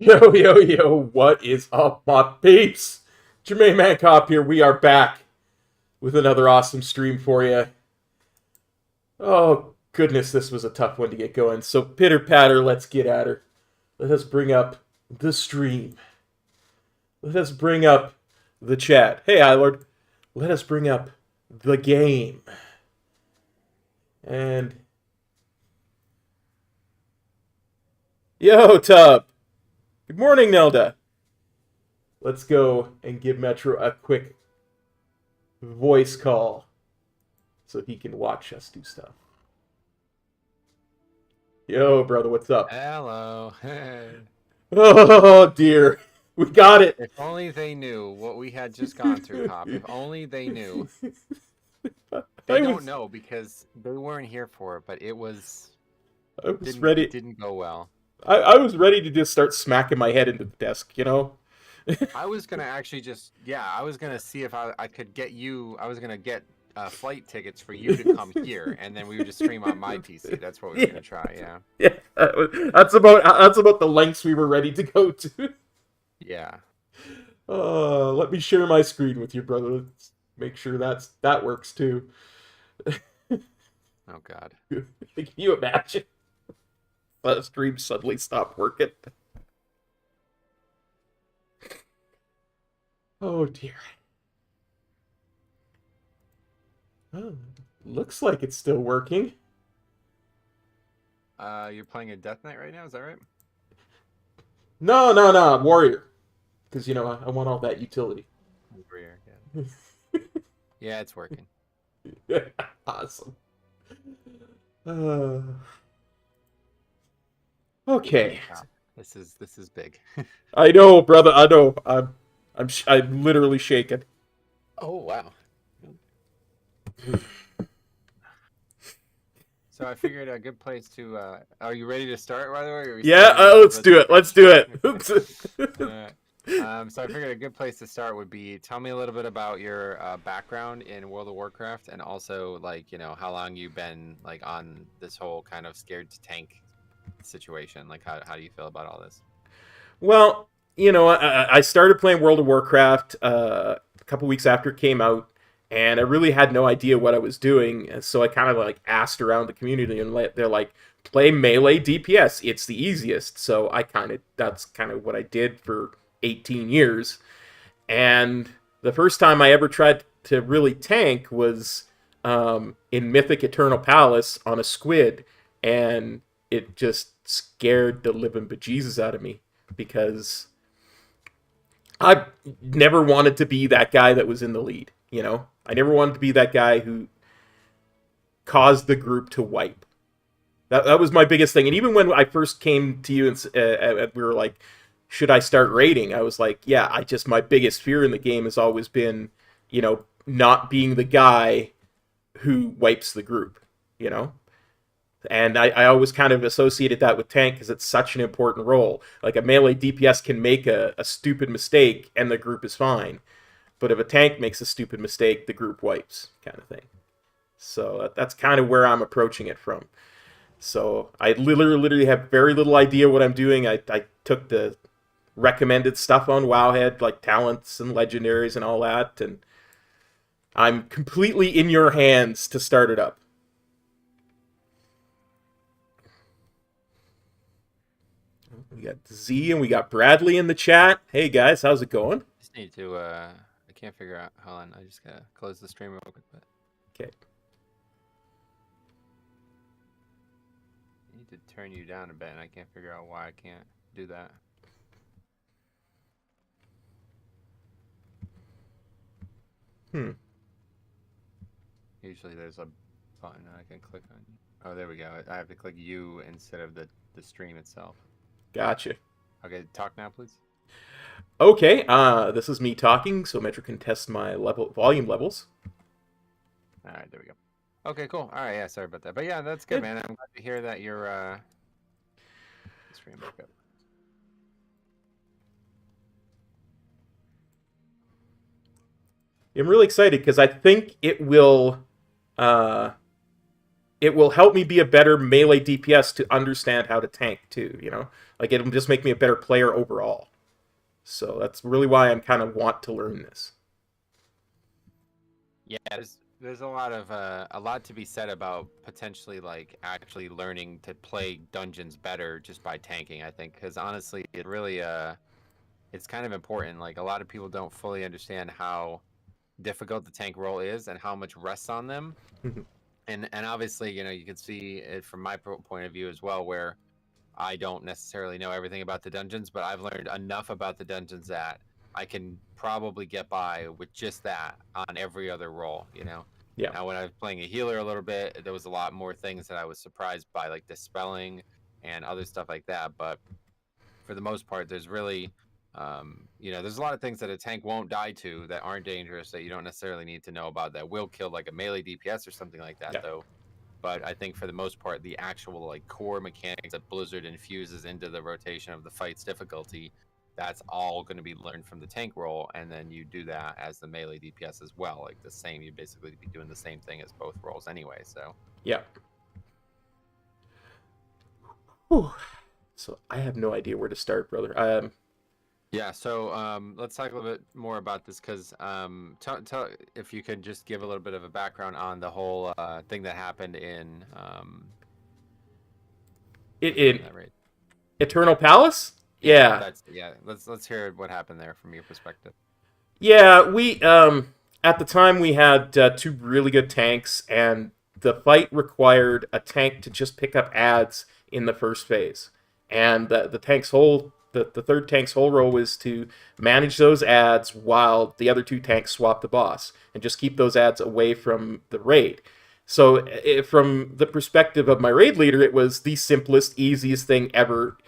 Yo, yo, yo, what is up, my peeps? Jermaine Mancop here. We are back with another awesome stream for you. Oh, goodness, this was a tough one to get going. So, pitter patter, let's get at her. Let us bring up the stream. Let us bring up the chat. Hey, Ilord. Let us bring up the game. And... Yo, Tub. Good morning, Nelda. Let's go and give Metro a quick voice call so he can watch us do stuff. Yo, brother, what's up? Hello. Hey. Oh, dear. We got it. If only they knew what we had just gone through, Cop. If only they knew. They don't know because they weren't here for it, but it was... ready. It didn't go well. I was ready to just start smacking my head into the desk, you know? I was going to actually just... Yeah, I was going to see if I could get you... I was going to get flight tickets for you to come here, and then we would just stream on my PC. That's what we were going to try, yeah. Yeah, that's about the lengths we were ready to go to. Yeah. Let me share my screen with you, brother. Let's make sure that works, too. Oh, God. Can you imagine? The stream suddenly stopped working. Oh, dear. Oh, looks like it's still working. You're playing a Death Knight right now, is that right? No, Warrior. Because, you know, I want all that utility. Warrior, yeah. Yeah, it's working. Awesome. Okay. Wow. This is big. I know, brother. I know. I'm literally shaking. Oh wow. So I figured a good place to. Are you ready to start? By the way, or are we Yeah, still let's do it. Let's do it. Oops. So I figured a good place to start would be tell me a little bit about your background in World of Warcraft, and also like how long you've been like on this whole kind of scared to tank situation. Like how do you feel about all this? Well, I started playing World of Warcraft a couple weeks after it came out, and I really had no idea what I was doing. And so I kind of like asked around the community, and they're like, "Play melee DPS. It's the easiest." So that's kind of what I did for 18 years. And the first time I ever tried to really tank was in Mythic Eternal Palace on a squid, and it just scared the living bejesus out of me because I never wanted to be that guy that was in the lead. I never wanted to be that guy who caused the group to wipe. That was my biggest thing. And even when I first came to you and we were like, should I start raiding? I was like, yeah, my biggest fear in the game has always been, not being the guy who wipes the group, And I always kind of associated that with tank because it's such an important role. Like a melee DPS can make a stupid mistake and the group is fine. But if a tank makes a stupid mistake, the group wipes, kind of thing. So that's kind of where I'm approaching it from. So I literally have very little idea what I'm doing. I took the recommended stuff on Wowhead, like talents and legendaries and all that, and I'm completely in your hands to start it up. We got Z and we got Bradley in the chat. Hey guys, how's it going? Just need to. I can't figure out. Hold on, I just gotta close the stream real quick. But okay. I need to turn you down a bit, and I can't figure out why I can't do that. Usually there's a button that I can click on. Oh, there we go. I have to click you instead of the stream itself. Gotcha. Okay, talk now, please. Okay, this is me talking, so Metro can test my volume levels. All right, there we go. Okay, cool. All right, yeah, sorry about that. But yeah, that's good, man. I'm glad to hear that you're stream back up. I'm really excited because I think it will help me be a better melee DPS to understand how to tank too, Like it'll just make me a better player overall. So that's really why I'm kind of want to learn this. Yeah, there's a lot to be said about potentially like actually learning to play dungeons better just by tanking, I think, because honestly, it really it's kind of important. Like a lot of people don't fully understand how difficult the tank role is and how much rests on them. And obviously, you can see it from my point of view as well, where I don't necessarily know everything about the dungeons, but I've learned enough about the dungeons that I can probably get by with just that on every other role, Yeah. Now, when I was playing a healer a little bit, there was a lot more things that I was surprised by, like dispelling and other stuff like that. But for the most part, there's really there's a lot of things that a tank won't die to that aren't dangerous that you don't necessarily need to know about that will kill like a melee DPS or something like that, though. But I think for the most part, the actual like core mechanics that Blizzard infuses into the rotation of the fight's difficulty, that's all going to be learned from the tank role, and then you do that as the melee DPS as well. Like the same, you basically be doing the same thing as both roles anyway. So yeah. Whew. So I have no idea where to start, brother. Yeah, so let's talk a little bit more about this because tell if you could just give a little bit of a background on the whole thing that happened in Eternal Palace. Yeah, Let's hear what happened there from your perspective. Yeah, we at the time we had two really good tanks, and the fight required a tank to just pick up adds in the first phase, and the third tank's whole role was to manage those adds while the other two tanks swap the boss and just keep those adds away from the raid. So from the perspective of my raid leader, it was the simplest, easiest thing ever.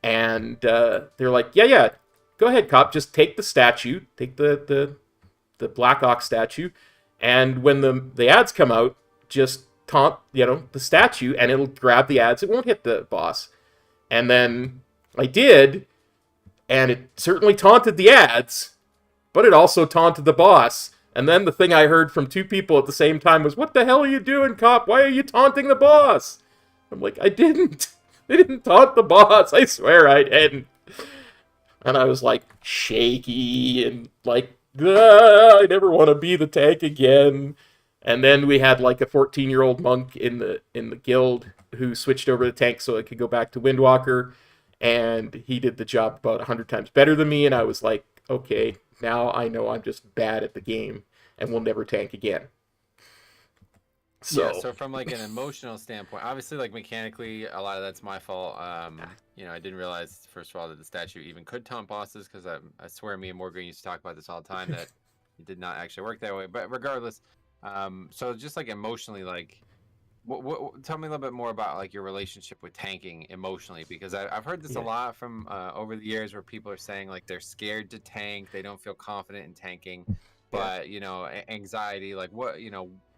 And they're like, yeah, go ahead, cop. Just take the statue, take the Black Ox statue, And when the ads come out, just taunt, the statue, and it'll grab the ads. It won't hit the boss. And then I did, and it certainly taunted the ads, but it also taunted the boss. And then the thing I heard from two people at the same time was, "What the hell are you doing, cop? Why are you taunting the boss?" I'm like, "I didn't. They didn't taunt the boss. I swear I didn't." And I was like shaky and like, I never want to be the tank again. And then we had like a 14-year-old monk in the guild who switched over to tank so it could go back to Windwalker, and he did the job about 100 times better than me. And I was like, okay, now I know I'm just bad at the game and will never tank again. Yeah, so from like an emotional standpoint, obviously like mechanically a lot of that's my fault. I didn't realize first of all that the statue even could taunt bosses, because I swear me and Morgan used to talk about this all the time that it did not actually work that way. But regardless, so just like emotionally, like tell me a little bit more about like your relationship with tanking emotionally, because I've heard this a lot from over the years where people are saying like they're scared to tank, they don't feel confident in tanking, but anxiety, like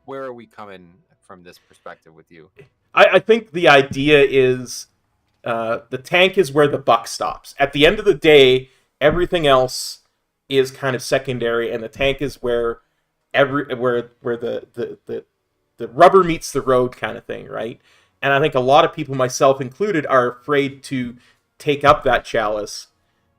where are we coming from this perspective with you? I think the idea is the tank is where the buck stops. At the end of the day, everything else is kind of secondary, and the tank is where the rubber meets the road kind of thing, right? And I think a lot of people, myself included, are afraid to take up that chalice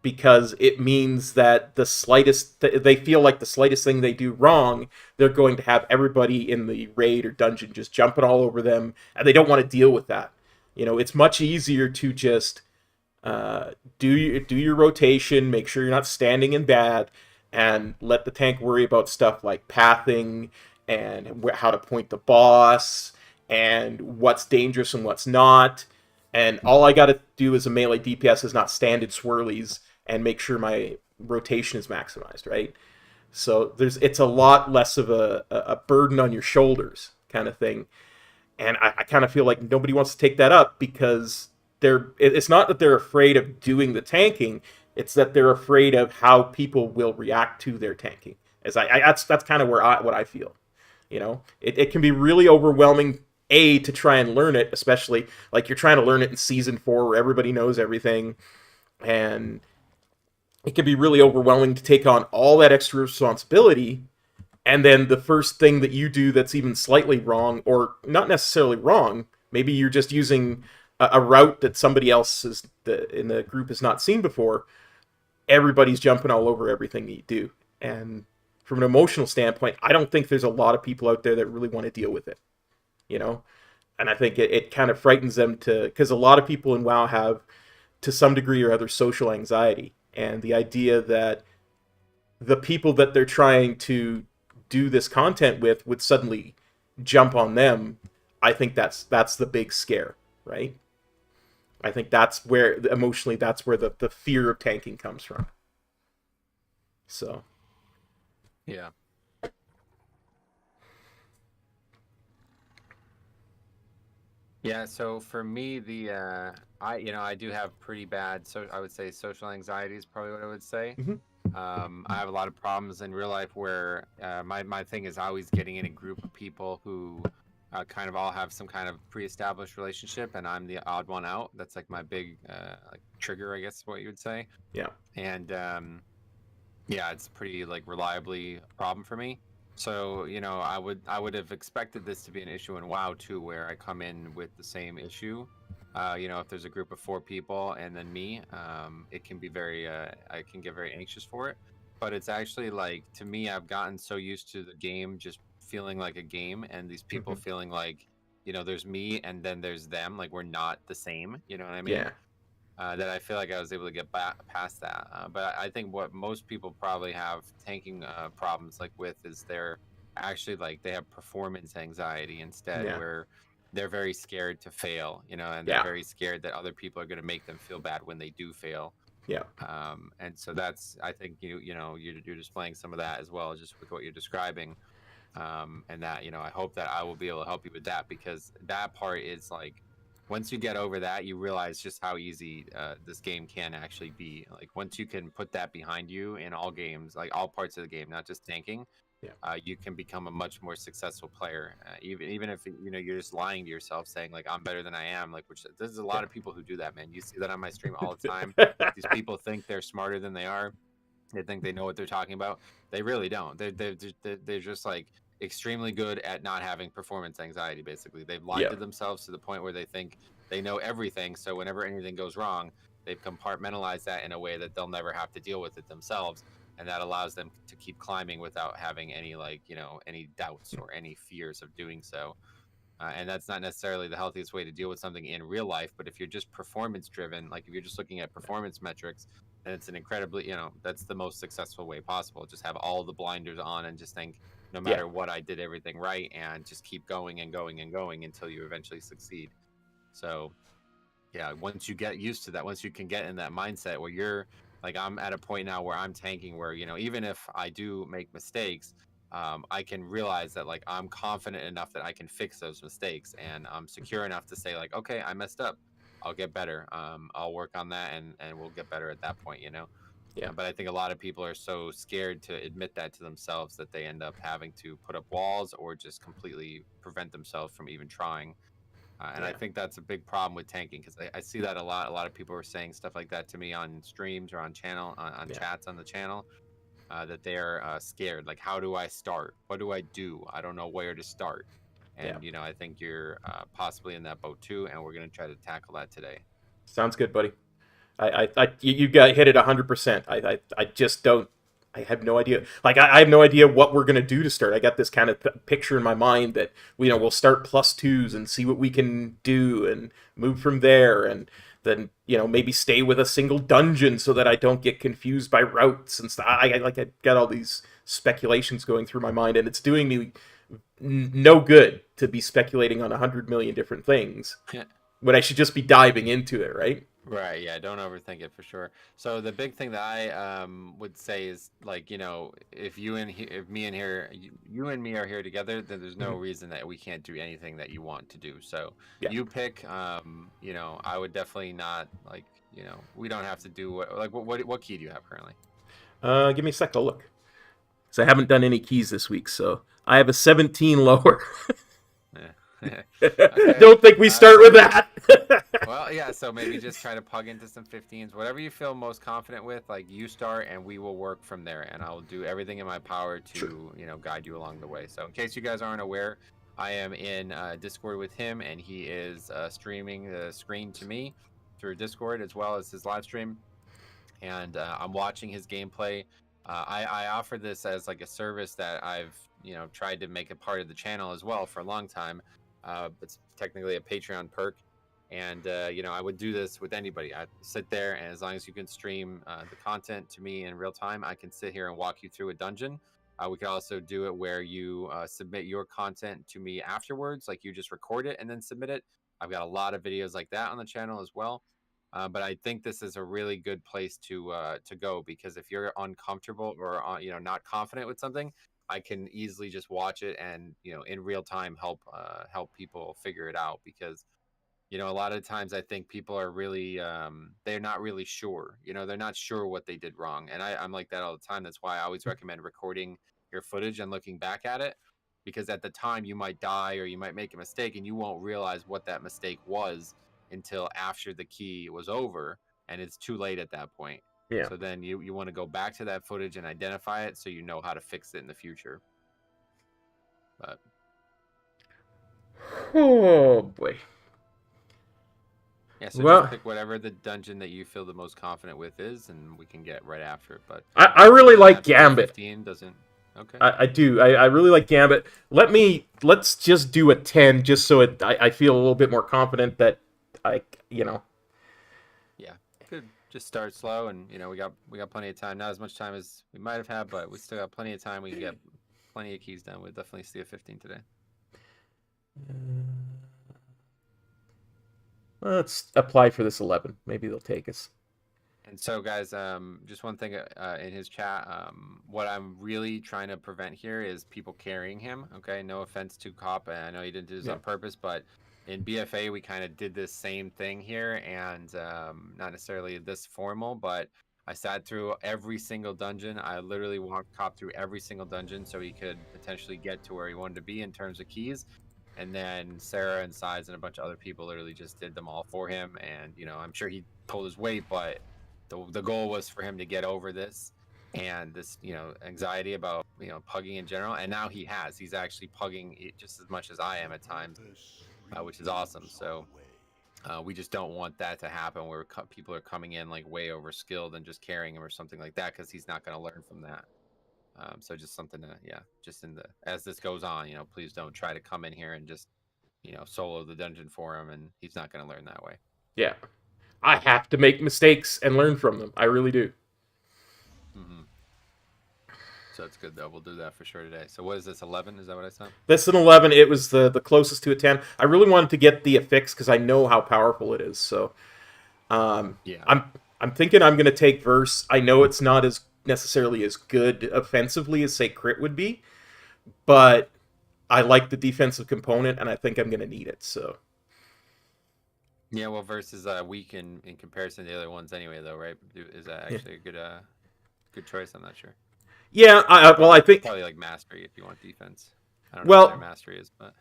because it means that they feel like the slightest thing they do wrong, they're going to have everybody in the raid or dungeon just jumping all over them, and they don't want to deal with that. It's much easier to just do your rotation, make sure you're not standing in bad, and let the tank worry about stuff like pathing and how to point the boss and what's dangerous and what's not. And all I got to do as a melee DPS is not stand in swirlies and make sure my rotation is maximized, right? So it's a lot less of a burden on your shoulders kind of thing. And I kind of feel like nobody wants to take that up because it's not that they're afraid of doing the tanking, it's that they're afraid of how people will react to their tanking. That's kind of what I feel. It can be really overwhelming to try and learn it, especially like you're trying to learn it in season 4 where everybody knows everything, and it can be really overwhelming to take on all that extra responsibility, and then the first thing that you do that's even slightly wrong, or not necessarily wrong, maybe you're just using a route that somebody else in the group has not seen before, everybody's jumping all over everything that you do. And from an emotional standpoint, I don't think there's a lot of people out there that really want to deal with it, And I think it kind of frightens them because a lot of people in WoW have, to some degree or other, social anxiety. And the idea that the people that they're trying to do this content with would suddenly jump on them, I think that's the big scare, right? I think that's where, emotionally, that's where the fear of tanking comes from. So... Yeah. Yeah, so for me, I do have pretty bad, so I would say social anxiety is probably what I would say. Mm-hmm. I have a lot of problems in real life where my thing is always getting in a group of people who kind of all have some kind of pre-established relationship, and I'm the odd one out. That's like my big like trigger, I guess is what you would say. Yeah. And yeah, it's pretty like reliably a problem for me. So, I would have expected this to be an issue in WoW too, where I come in with the same issue. If there's a group of 4 people and then me, it can be I can get very anxious for it. But it's actually like, to me, I've gotten so used to the game just feeling like a game, and these people feeling like, there's me and then there's them, like we're not the same. You know what I mean? Yeah. That I feel like I was able to get past that. But I think what most people probably have tanking problems like with is they're actually like they have performance anxiety instead, where they're very scared to fail, and they're very scared that other people are going to make them feel bad when they do fail. Yeah. And so that's, I think you're displaying some of that as well, just with what you're describing. And that, I hope that I will be able to help you with that, because that part is like, once you get over that, you realize just how easy this game can actually be. Like once you can put that behind you in all games, like all parts of the game, not just tanking, you can become a much more successful player. Even if you're just lying to yourself, saying like I'm better than I am, like which there's a lot of people who do that, man. You see that on my stream all the time. These people think they're smarter than they are. They think they know what they're talking about. They really don't. They're just like extremely good at not having performance anxiety. Basically, they've lied Yeah. to themselves to the point where they think they know everything. So whenever anything goes wrong, they've compartmentalized that in a way that they'll never have to deal with it themselves, and that allows them to keep climbing without having any any doubts or any fears of doing so. And that's not necessarily the healthiest way to deal with something in real life. But if you're just performance driven, like if you're just looking at performance metrics, then it's an incredibly, that's the most successful way possible. Just have all the blinders on and just think, no Yeah. matter what, I did everything right, and just keep going and going and going until you eventually succeed. So, yeah, once you get used to that, once you can get in that mindset where you're like, I'm at a point now where I'm tanking, where even if I do make mistakes, I can realize that like I'm confident enough that I can fix those mistakes, and I'm secure enough to say like, okay, I messed up, I'll get better, I'll work on that, and we'll get better at that point. Yeah. But I think a lot of people are so scared to admit that to themselves that they end up having to put up walls or just completely prevent themselves from even trying. And I think that's a big problem with tanking, because I see that a lot. A lot of people are saying stuff like that to me on streams or on chats on the channel, that they're scared. Like, how do I start? What do I do? I don't know where to start. Yeah. And I think you're possibly in that boat too, and we're going to try to tackle that today. Sounds good, buddy. You got hit it 100%. I just don't. I have no idea. Like I have no idea what we're gonna do to start. I got this kind of picture in my mind that we'll start +2s and see what we can do and move from there, and then maybe stay with a single dungeon so that I don't get confused by routes and stuff. I got all these speculations going through my mind, and it's doing me no good to be speculating on 100 million different things when I should just be diving into it, right? Right, yeah, don't overthink it for sure. So the big thing that I would say is like, if if me and here you and me are here together, then there's no reason that we can't do anything that you want to do. So Yeah. you pick, I would definitely not like, we don't have to do what key do you have currently? Give me a sec to look. So I haven't done any keys this week, so I have a 17 lower. Okay. Don't think we start with that. Well, yeah, so maybe just try to plug into some 15s, whatever you feel most confident with. Like, you start and we will work from there, and I'll do everything in my power to guide you along the way. So in case you guys aren't aware, I am in Discord with him, and he is streaming the screen to me through Discord as well as his live stream, and I'm watching his gameplay. I offer this as like a service that I've tried to make a part of the channel as well for a long time. It's technically a Patreon perk, and I would do this with anybody. I sit there, and as long as you can stream the content to me in real time, I can sit here and walk you through a dungeon. We could also do it where you submit your content to me afterwards, like you just record it and then submit it. I've got a lot of videos like that on the channel as well. But I think this is a really good place to go, because if you're uncomfortable or not confident with something, I can easily just watch it and in real time help people figure it out, because a lot of times I think people are really they're not really sure. They're not sure what they did wrong, and I'm like that all the time. That's why I always recommend recording your footage and looking back at it, because at the time you might die or you might make a mistake and you won't realize what that mistake was until after the key was over, and it's too late at that point. Yeah. So then you want to go back to that footage and identify it so you know how to fix it in the future. But Oh boy. yeah, so Well, just pick whatever the dungeon that you feel the most confident with is, and we can get right after it. But I really like Gambit. 15 doesn't. Okay. I do. I really like Gambit. Let's just do a 10, just so I feel a little bit more confident that Yeah, could just start slow, and we got plenty of time. Not as much time as we might have had, but we still got plenty of time. We can get plenty of keys done. We'll definitely see a 15 today. Let's apply for this 11. Maybe they'll take us. And so, guys, just one thing in his chat. What I'm really trying to prevent here is people carrying him. Okay, no offense to Cop, and I know he didn't do this on purpose, but in BFA we kind of did this same thing here, and not necessarily this formal, but I sat through every single dungeon. I literally walked Cop through every single dungeon so he could potentially get to where he wanted to be in terms of keys. And then Sarah and Size and a bunch of other people literally just did them all for him. And, I'm sure he pulled his weight, but the goal was for him to get over this and this, anxiety about, pugging in general. And now he has. He's actually pugging just as much as I am at times, which is awesome. So we just don't want that to happen where people are coming in like way over skilled and just carrying him or something like that, because he's not going to learn from that. So just something to, just as this goes on, please don't try to come in here and just, solo the dungeon for him, and he's not going to learn that way. Yeah. I have to make mistakes and learn from them. I really do. Mm-hmm. So that's good, though. We'll do that for sure today. So what is this, 11? Is that what I said? This is an 11. It was the closest to a 10. I really wanted to get the affix because I know how powerful it is. So Yeah. I'm thinking I'm going to take Verse. I know it's not as necessarily as good offensively as, say, Crit would be, but I like the defensive component, and I think I'm going to need it. So Yeah, well, Verse is weak in comparison to the other ones anyway, though, right? Is that actually a good choice? I'm not sure. Yeah, I think probably like Mastery if you want defense. I don't know what their Mastery is, but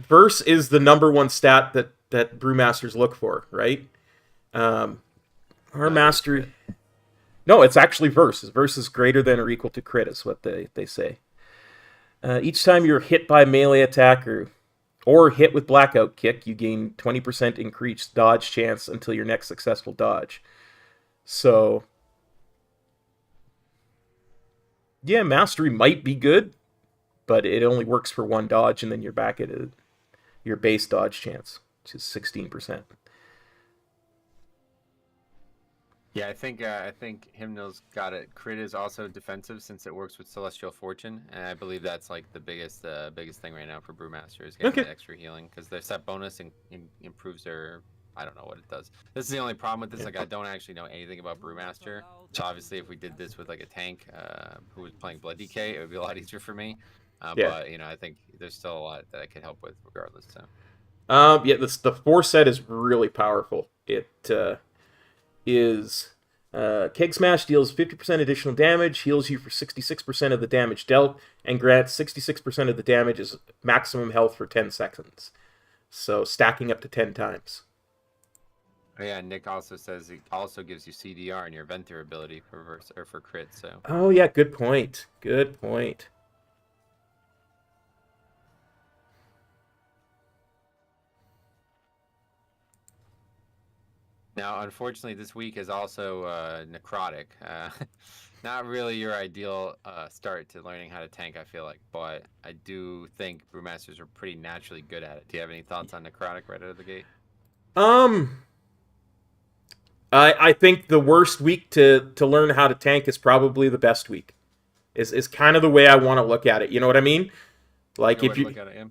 Verse is the number one stat that Brewmasters look for, right? Our Mastery. No, it's actually Verse. Verse is greater than or equal to Crit, is what they say. Each time you're hit by a melee attack or hit with Blackout Kick, you gain 20% increased dodge chance until your next successful dodge. So yeah, Mastery might be good, but it only works for one dodge, and then you're back at your base dodge chance, which is 16%. Yeah, I think Hymnal's got it. Crit is also defensive since it works with Celestial Fortune, and I believe that's like the biggest thing right now for Brewmaster is getting that extra healing, because their set bonus improves their. I don't know what it does. This is the only problem with this. Like, I don't actually know anything about Brewmaster. So obviously, if we did this with like a tank who was playing Blood DK, it would be a lot easier for me. But I think there's still a lot that I could help with regardless. So. The 4 set is really powerful. It is Keg Smash deals 50% additional damage, heals you for 66% of the damage dealt, and grants 66% of the damage as maximum health for 10 seconds. So stacking up to 10 times. Oh, yeah, Nick also says it also gives you CDR and your Venthyr ability for crit. So. Oh yeah, good point. Good point. Now, unfortunately, this week is also necrotic. Not really your ideal start to learning how to tank, I feel like, but I do think Brewmasters are pretty naturally good at it. Do you have any thoughts on necrotic right out of the gate? I think the worst week to learn how to tank is probably the best week. Is kind of the way I want to look at it. You know what I mean? Like if look at it,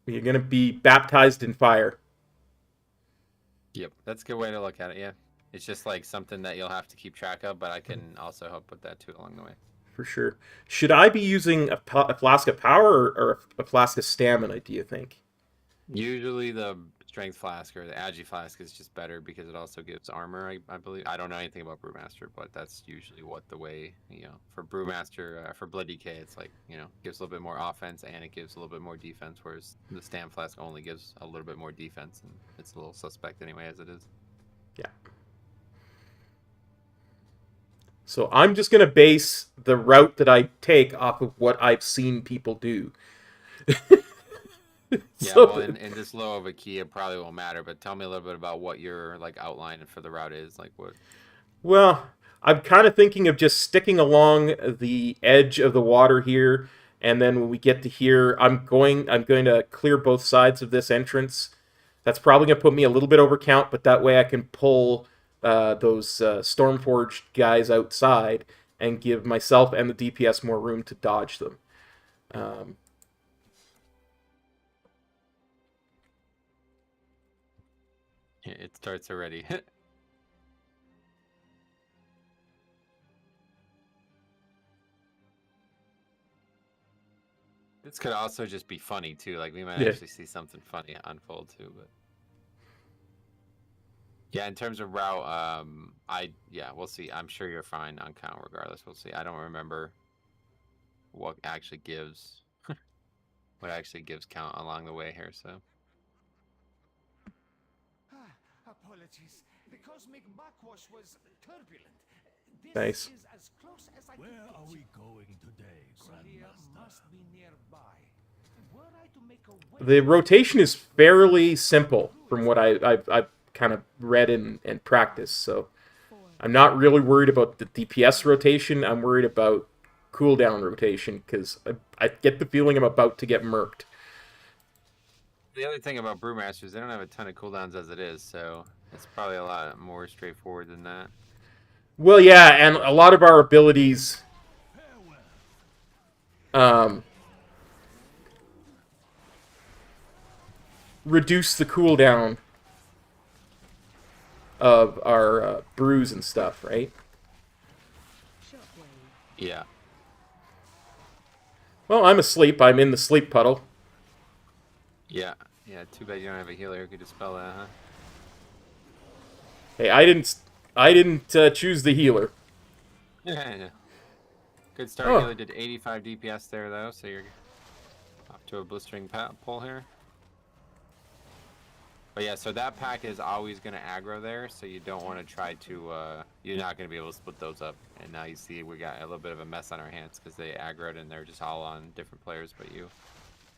you're gonna be baptized in fire. Yep, that's a good way to look at it, yeah. It's just like something that you'll have to keep track of, but I can also help with that too along the way. For sure. Should I be using a flask of power or a flask of stamina, do you think? Usually the strength flask or the agi flask is just better because it also gives armor, I believe. I don't know anything about Brewmaster, but that's usually what the way, for Brewmaster, for Blood DK, it's like, gives a little bit more offense and it gives a little bit more defense, whereas the Stam flask only gives a little bit more defense, and it's a little suspect anyway as it is. Yeah. So I'm just going to base the route that I take off of what I've seen people do. Yeah, well, in this low of a key, it probably won't matter. But tell me a little bit about what your outline for the route is. Like what? Well, I'm kind of thinking of just sticking along the edge of the water here, and then when we get to here, I'm going to clear both sides of this entrance. That's probably going to put me a little bit over count, but that way I can pull those Stormforged guys outside and give myself and the DPS more room to dodge them. It starts already. This could also just be funny too. Like we might actually see something funny unfold too. But Yeah, in terms of route, we'll see. I'm sure you're fine on count regardless. We'll see. I don't remember what actually gives count along the way here, so. Apologies. The cosmic backwash was turbulent. This Nice. is as close as I Where can are get we you. going today, Korea Grandmaster? must be nearby. Were I to make a way The rotation is fairly simple from what I've kind of read and practiced, so I'm not really worried about the DPS rotation. I'm worried about cooldown rotation, because I get the feeling I'm about to get murked. The other thing about Brewmasters, they don't have a ton of cooldowns as it is, so it's probably a lot more straightforward than that. Well, yeah, and a lot of our abilities reduce the cooldown of our brews and stuff, right? Yeah. Well, I'm asleep. I'm in the sleep puddle. Yeah. Yeah, too bad you don't have a healer who could dispel that, huh? Hey, I didn't choose the healer. Yeah. Good start. Oh. Healer did 85 DPS there, though, so you're off to a blistering pull here. But yeah, so that pack is always going to aggro there, so you don't want to try to, you're not going to be able to split those up. And now you see we got a little bit of a mess on our hands because they aggroed and they're just all on different players but you.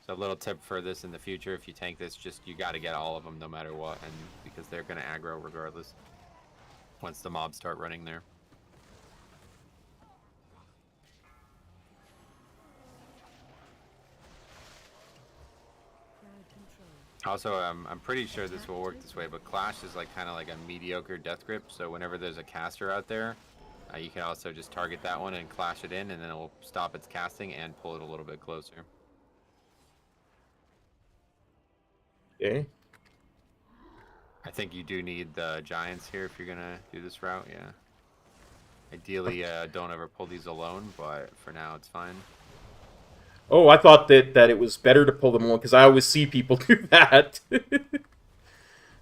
So a little tip for this in the future, if you tank this, just you got to get all of them no matter what, and because they're going to aggro regardless once the mobs start running there. Also, I'm pretty sure this will work this way, but Clash is like kind of like a mediocre death grip, so whenever there's a caster out there, you can also just target that one and clash it in, and then it will stop its casting and pull it a little bit closer. Okay. I think you do need the giants here if you're gonna do this route, yeah. Ideally, don't ever pull these alone, but for now it's fine. Oh, I thought that it was better to pull them along, because I always see people do that.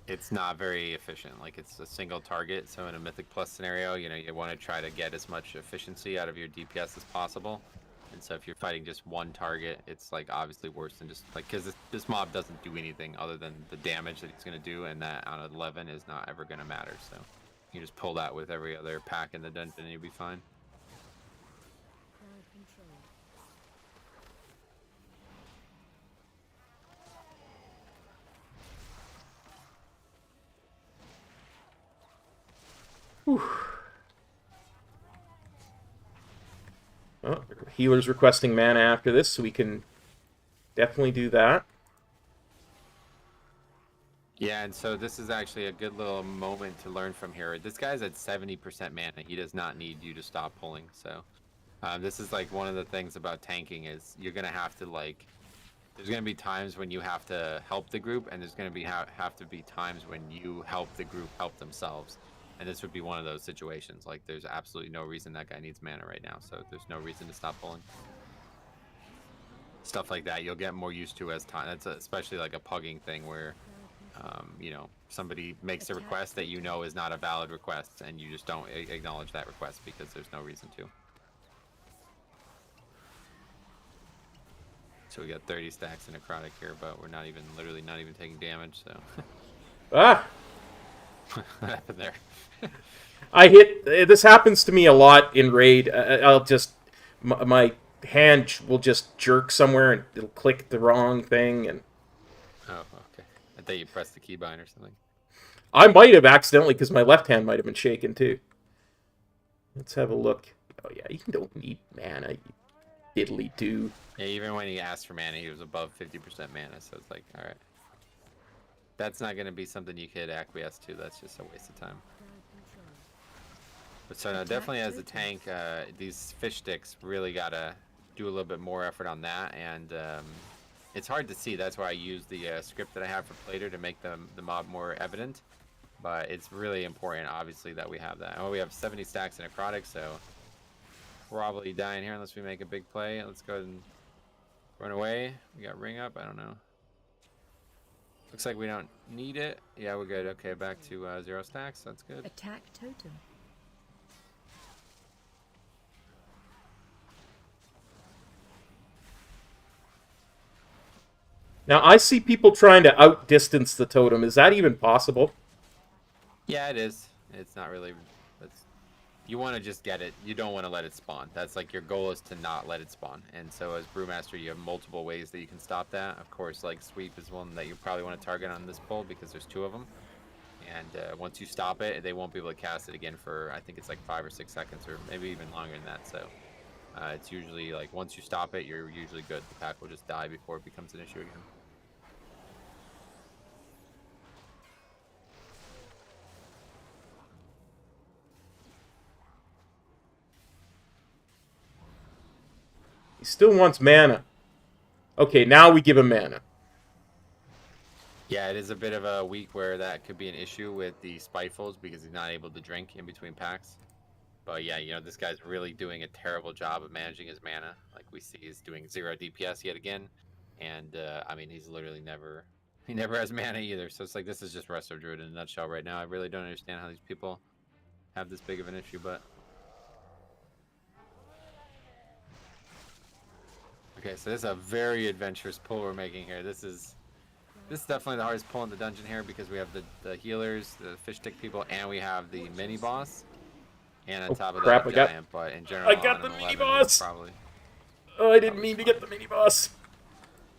It's not very efficient. Like, it's a single target, so in a Mythic Plus scenario, you know, you want to try to get as much efficiency out of your DPS as possible. And so if you're fighting just one target, it's, like, obviously worse than just, like, because this mob doesn't do anything other than the damage that he's going to do, and that on 11 is not ever going to matter, so you just pull that with every other pack in the dungeon and you'll be fine. Oh, healer's requesting mana after this, so we can definitely do that. Yeah, and so this is actually a good little moment to learn from here. This guy's at 70% mana. He does not need you to stop pulling. So this is like one of the things about tanking is you're going to have to like, there's going to be times when you have to help the group, and there's going to be have to be times when you help the group help themselves. And this would be one of those situations. Like, there's absolutely no reason that guy needs mana right now, so there's no reason to stop pulling. Stuff like that you'll get more used to as time. That's especially like a pugging thing where you know, somebody makes a request that you know is not a valid request, and you just don't acknowledge that request because there's no reason to. So we got 30 stacks of necrotic here, but we're not even, literally not even taking damage, so. Ah! What happened there? I hit... This happens to me a lot in Raid. I'll just... My hand will just jerk somewhere, and it'll click the wrong thing, and... Oh, okay. I thought you pressed the keybind or something. I might have accidentally, because my left hand might have been shaken, too. Let's have a look. Oh, yeah, you don't need mana, you diddly do. Yeah, even when he asked for mana, he was above 50% mana, so it's like, alright. That's not going to be something you could acquiesce to, that's just a waste of time. But so now, definitely as a tank, these fish sticks really got to do a little bit more effort on that, and it's hard to see. That's why I use the script that I have for Plater to make the mob more evident. But it's really important, obviously, that we have that. Oh, we have 70 stacks in necrotic, so probably dying here unless we make a big play. Let's go ahead and run away. We got ring up. I don't know. Looks like we don't need it. Yeah, we're good. Okay, back to 0 stacks. That's good. Attack totem. Now, I see people trying to outdistance the totem. Is that even possible? Yeah, it is. It's not really. That's, you want to just get it. You don't want to let it spawn. That's like your goal is to not let it spawn. And so as Brewmaster, you have multiple ways that you can stop that. Of course, like sweep is one that you probably want to target on this pull because there's 2 of them. And once you stop it, they won't be able to cast it again for, I think it's like 5 or 6 seconds or maybe even longer than that. So it's usually like once you stop it, you're usually good. The pack will just die before it becomes an issue again. He still wants mana. Okay, now we give him mana. Yeah, it is a bit of a week where that could be an issue with the Spitefuls because he's not able to drink in between packs. But yeah, you know, this guy's really doing a terrible job of managing his mana. Like we see, he's doing 0 DPS yet again. And, I mean, he's literally never... He never has mana either. So it's like, this is just Resto Druid in a nutshell right now. I really don't understand how these people have this big of an issue, but... Okay, so this is a very adventurous pull we're making here. This is definitely the hardest pull in the dungeon here because we have the healers, the fish stick people, and we have the mini boss. And on top of crap, that, I got- giant. But in general, I got on the an mini 11, boss! Probably. Oh, I didn't mean to get the mini boss.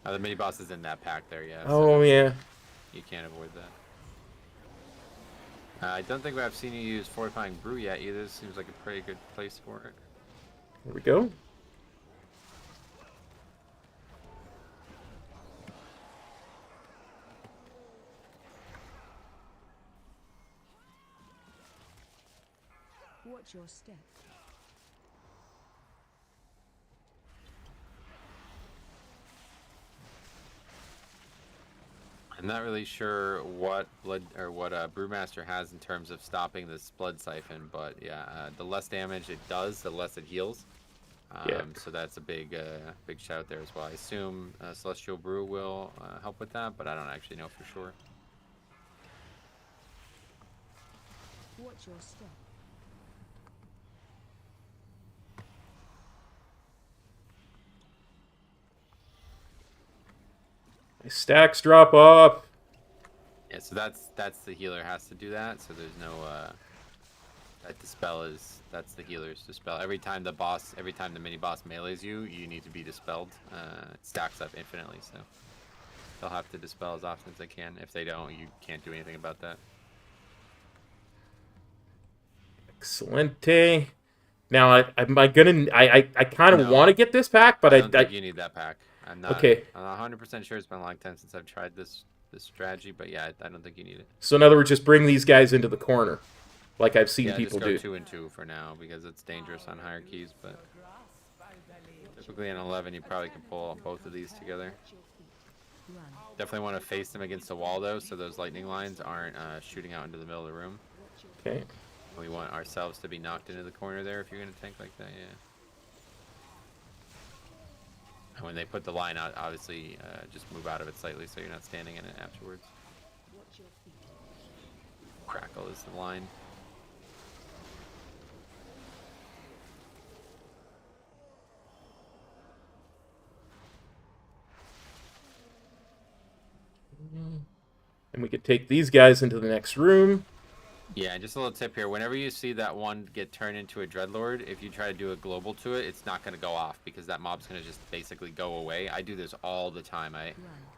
The mini boss is in that pack there, yeah. Oh, yeah. You can't avoid that. I don't think I've seen you use Fortifying Brew yet either. This seems like a pretty good place for it. Here we go. Watch your step. I'm not really sure what Brewmaster has in terms of stopping this blood siphon, but yeah, the less damage it does, the less it heals. Yeah. So that's a big shout there as well. I assume Celestial Brew will help with that, but I don't actually know for sure. Watch your step. Yeah. My stacks drop off. Yeah, so that's the healer has to do that. So there's no that dispel is that's the healer's dispel. Every time the mini boss melees you, you need to be dispelled. It stacks up infinitely, so they'll have to dispel as often as they can. If they don't, you can't do anything about that. Excelente. Now, I kind of No. want to get this pack, but I don't think you need that pack. I'm not. Okay. I'm not 100% sure. It's been a long time since I've tried this strategy, but yeah, I don't think you need it. So in other words, just bring these guys into the corner, like I've seen Yeah, people just go do. 2 and 2 for now because it's dangerous on higher keys. But typically in 11, you probably can pull both of these together. Run. Definitely want to face them against the wall though, so those lightning lines aren't shooting out into the middle of the room. Okay. We want ourselves to be knocked into the corner there if you're going to tank like that, yeah. And when they put the line out, obviously just move out of it slightly so you're not standing in it afterwards. Watch your feet. Crackle is the line. And we could take these guys into the next room. Yeah, just a little tip here. Whenever you see that one get turned into a Dreadlord, if you try to do a global to it, it's not going to go off because that mob's going to just basically go away. I do this all the time. I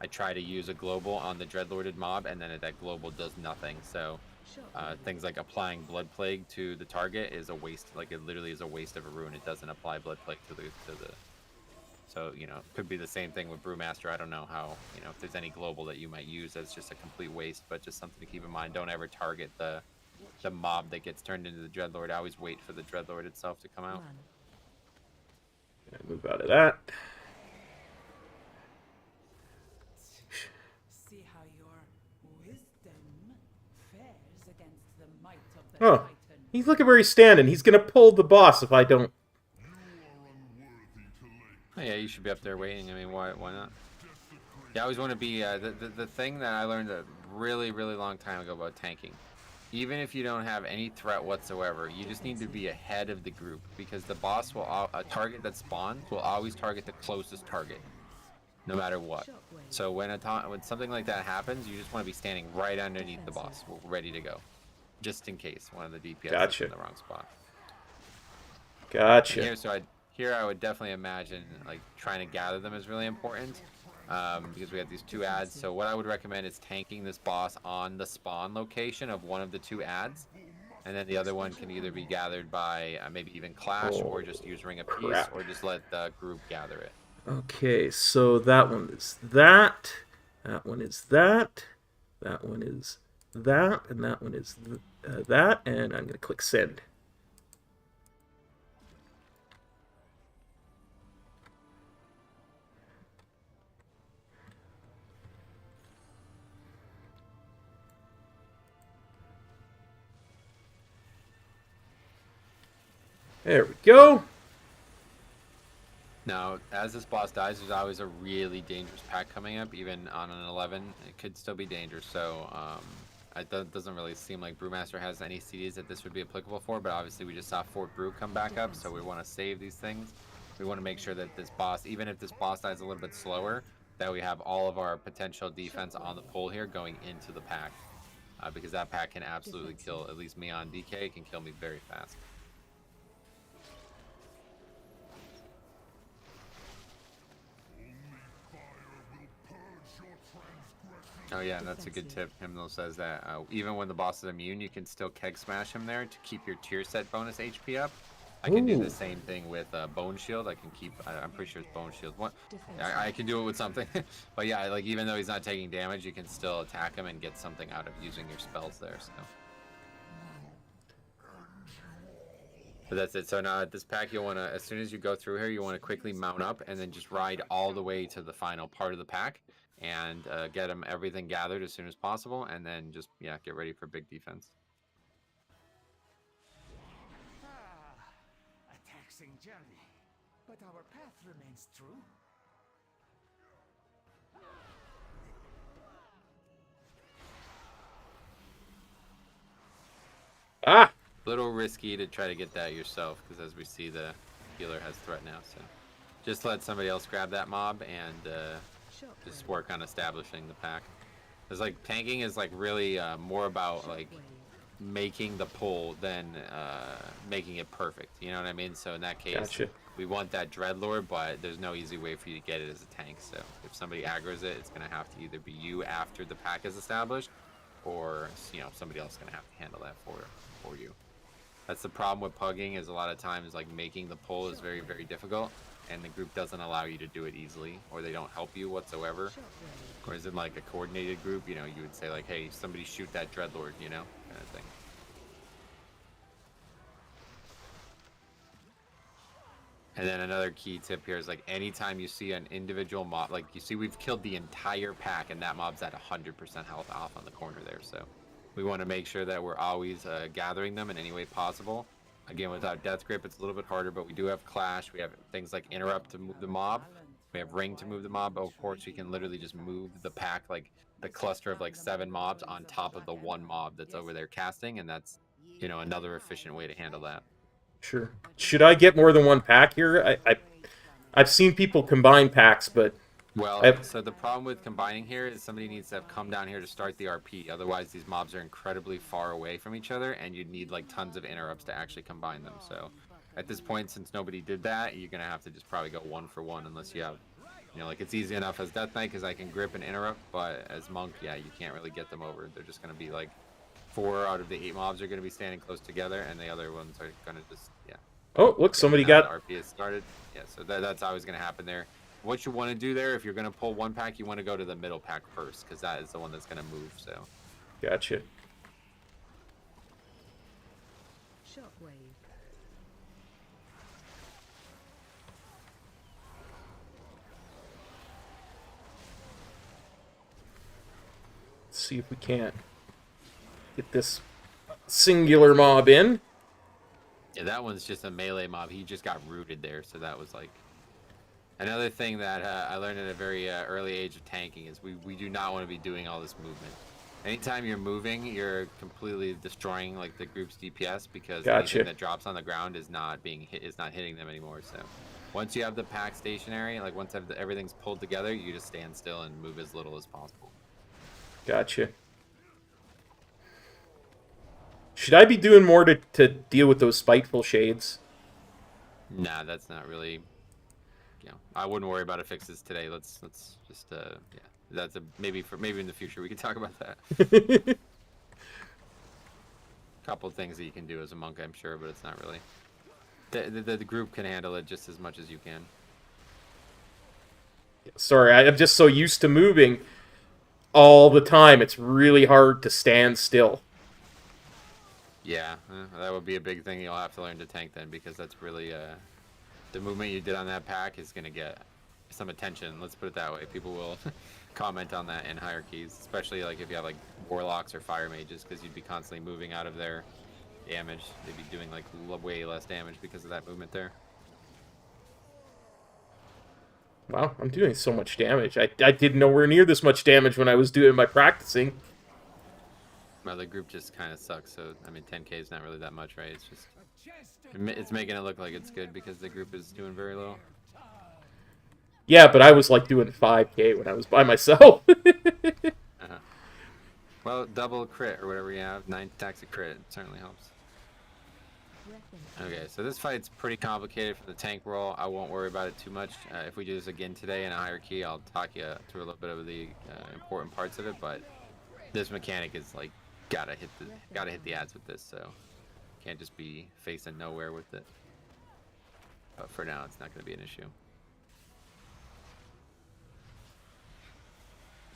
try to use a global on the Dreadlorded mob, and then that global does nothing. So things like applying Blood Plague to the target is a waste. Like, it literally is a waste of a rune. It doesn't apply Blood Plague to the... So, you know, it could be the same thing with Brewmaster. I don't know how, you know, if there's any global that you might use that's just a complete waste, but just something to keep in mind. Don't ever target the mob that gets turned into the Dreadlord. I always wait for the Dreadlord itself to come out. Run. Move out of that. See how your wisdom fares against the might of the Oh, Titan. he's looking where he's standing. He's gonna pull the boss if I don't. Oh, yeah, you should be up there waiting. I mean, why not? Yeah, I always want to be the thing that I learned a really long time ago about tanking. Even if you don't have any threat whatsoever, you just need to be ahead of the group because the boss will a target that spawns will always target the closest target, no matter what. Shockwave. So when something like that happens, you just want to be standing right underneath the boss, ready to go, just in case one of the DPS is Gotcha. in the wrong spot. Gotcha. Here I would definitely imagine like trying to gather them is really important. Because we have these 2 ads. So what I would recommend is tanking this boss on the spawn location of one of the 2 ads, and then the other one can either be gathered by maybe even Clash or just use Ring of Peace, crap. or just let the group gather it. Okay, so that one is that. That one is that. That one is that. And that one is that. And I'm going to click send. There we go. Now, as this boss dies, there's always a really dangerous pack coming up. Even on an 11, it could still be dangerous. So it doesn't really seem like Brewmaster has any CDs that this would be applicable for. But obviously, we just saw Fort Brew come back up, so we want to save these things. We want to make sure that this boss, even if this boss dies a little bit slower, that we have all of our potential defense on the pole here going into the pack. Because that pack can absolutely kill, at least me on DK, it can kill me very fast. Oh yeah, and that's a good tip. Hymnal says that even when the boss is immune, you can still keg smash him there to keep your tier set bonus HP up. I can do Ooh. the same thing with Bone Shield. I can keep, I'm pretty sure it's Bone Shield. What? I can do it with something. But yeah, like even though he's not taking damage, you can still attack him and get something out of using your spells there. So. But that's it. So now at this pack, you'll want to, as soon as you go through here, you want to quickly mount up and then just ride all the way to the final part of the pack and get them everything gathered as soon as possible, and then just get ready for big defense. A taxing journey, but our path remains true. Ah! A little risky to try to get that yourself, because as we see, the healer has threat now. So just let somebody else grab that mob and just work on establishing the pack. It's like tanking is like really more about like making the pull than making it perfect. You know what I mean? So in that case, Gotcha. we want that Dreadlord, but there's no easy way for you to get it as a tank. So if somebody aggroes it, it's going to have to either be you after the pack is established, or somebody else is going to have to handle that for you. That's the problem with pugging, is a lot of times like making the pull is very difficult, and the group doesn't allow you to do it easily, or they don't help you whatsoever. Whereas in like a coordinated group, you would say like, hey, somebody shoot that Dreadlord, kind of thing. And then another key tip here is like anytime you see an individual mob, like you see we've killed the entire pack and that mob's at 100% health off on the corner there. So we want to make sure that we're always gathering them in any way possible. Again, without Death Grip, it's a little bit harder, but we do have Clash. We have things like Interrupt to move the mob. We have Ring to move the mob. Of course, we can literally just move the pack, like the cluster of like 7 mobs on top of the 1 mob that's over there casting, and that's, another efficient way to handle that. Sure. Should I get more than one pack here? I've seen people combine packs, but... Well, so the problem with combining here is somebody needs to have come down here to start the RP. Otherwise, these mobs are incredibly far away from each other, and you'd need like tons of interrupts to actually combine them. So at this point, since nobody did that, you're going to have to just probably go 1 for 1 unless you have, like it's easy enough as Death Knight because I can grip and interrupt, but as Monk, you can't really get them over. They're just going to be like 4 out of the 8 mobs are going to be standing close together, and the other ones are going to just, Oh, look, somebody got... RP has started. Yeah, so that's always going to happen there. What you want to do there, if you're going to pull one pack, you want to go to the middle pack first, because that is the one that's going to move, so. Gotcha. Shockwave. Let's see if we can't get this singular mob in. Yeah, that one's just a melee mob. He just got rooted there, so that was like Another thing that I learned at a very early age of tanking is we do not want to be doing all this movement. Anytime you're moving, you're completely destroying like the group's DPS because Gotcha. anything that drops on the ground is not being hit, is not hitting them anymore. So once you have the pack stationary, like once everything's pulled together, you just stand still and move as little as possible. Gotcha. Should I be doing more to deal with those spiteful shades? Nah, that's not really. You know, I wouldn't worry about fixes today. Let's just yeah. That's maybe in the future we can talk about that. Couple things that you can do as a monk, I'm sure, but it's not really. The group can handle it just as much as you can. Sorry, I'm just so used to moving all the time. It's really hard to stand still. Yeah, that would be a big thing you'll have to learn to tank then, because that's really the movement you did on that pack is going to get some attention. Let's put it that way. People will comment on that in hierarchies, especially like if you have like warlocks or fire mages, because you'd be constantly moving out of their damage. They'd be doing like way less damage because of that movement there. Wow, I'm doing so much damage. I did nowhere near this much damage when I was doing my practicing. Well, the group just kind of sucks, so I mean 10k is not really that much, right? It's just it's making it look like it's good because the group is doing very little. Yeah, but I was like doing 5k when I was by myself. Well, double crit or whatever you have, 9 attacks a crit, it certainly helps. Okay, so this fight's pretty complicated for the tank role. I won't worry about it too much. If we do this again today in a hierarchy, I'll talk you through a little bit of the important parts of it. But this mechanic is like gotta hit the ads with this, so can't just be facing nowhere with it. But for now, it's not going to be an issue.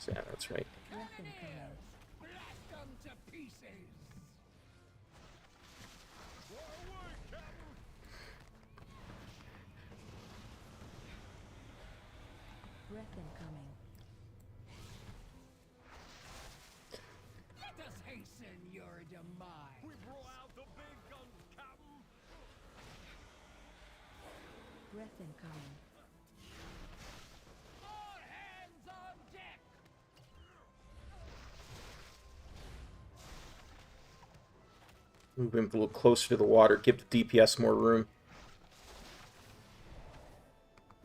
Yeah, that's right. Blast them to pieces. Breath incoming. Let us hasten your demise. We blow out the big guns, Captain. Breath incoming. All hands on deck. Move him a little closer to the water. Give the DPS more room.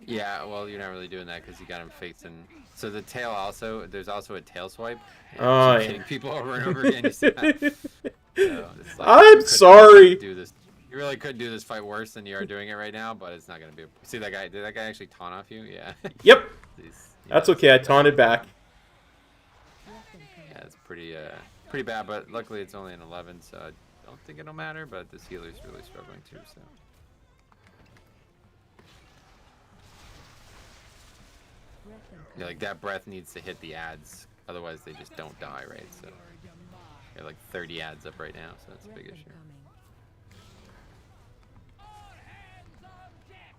Yeah, well, you're not really doing that because you got him facing. So the tail also, there's also a tail swipe. Oh, Keep hitting people over and over again. You see that? So it's like, I'm you could sorry. Do this. You really could do this fight worse than you are doing it right now, but it's not gonna be. See that guy? Did that guy actually taunt off you? Yeah. Yep. That's okay. I taunted back. Yeah, it's pretty bad, but luckily it's only an 11, so I don't think it'll matter. But this healer's really struggling too, so. Yeah, like that breath needs to hit the ads, otherwise they just don't die, right? So you're like 30 ads up right now, so that's a big issue. All hands on deck.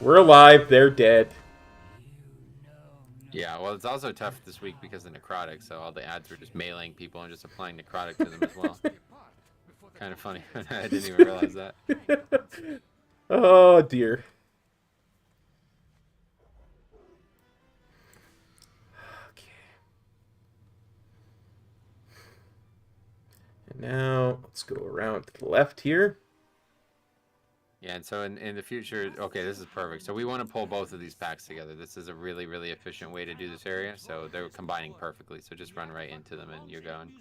We're alive. They're dead. Yeah, well, it's also tough this week because of necrotic, so all the ads were just meleeing people and just applying necrotic to them as well. Kind of funny. I didn't even realize that. Oh dear. Okay. And now let's go around to the left here. Yeah, and so in the future, okay, this is perfect. So we want to pull both of these packs together. This is a really, really efficient way to do this area, so they're combining perfectly. So just run right into them and you're going.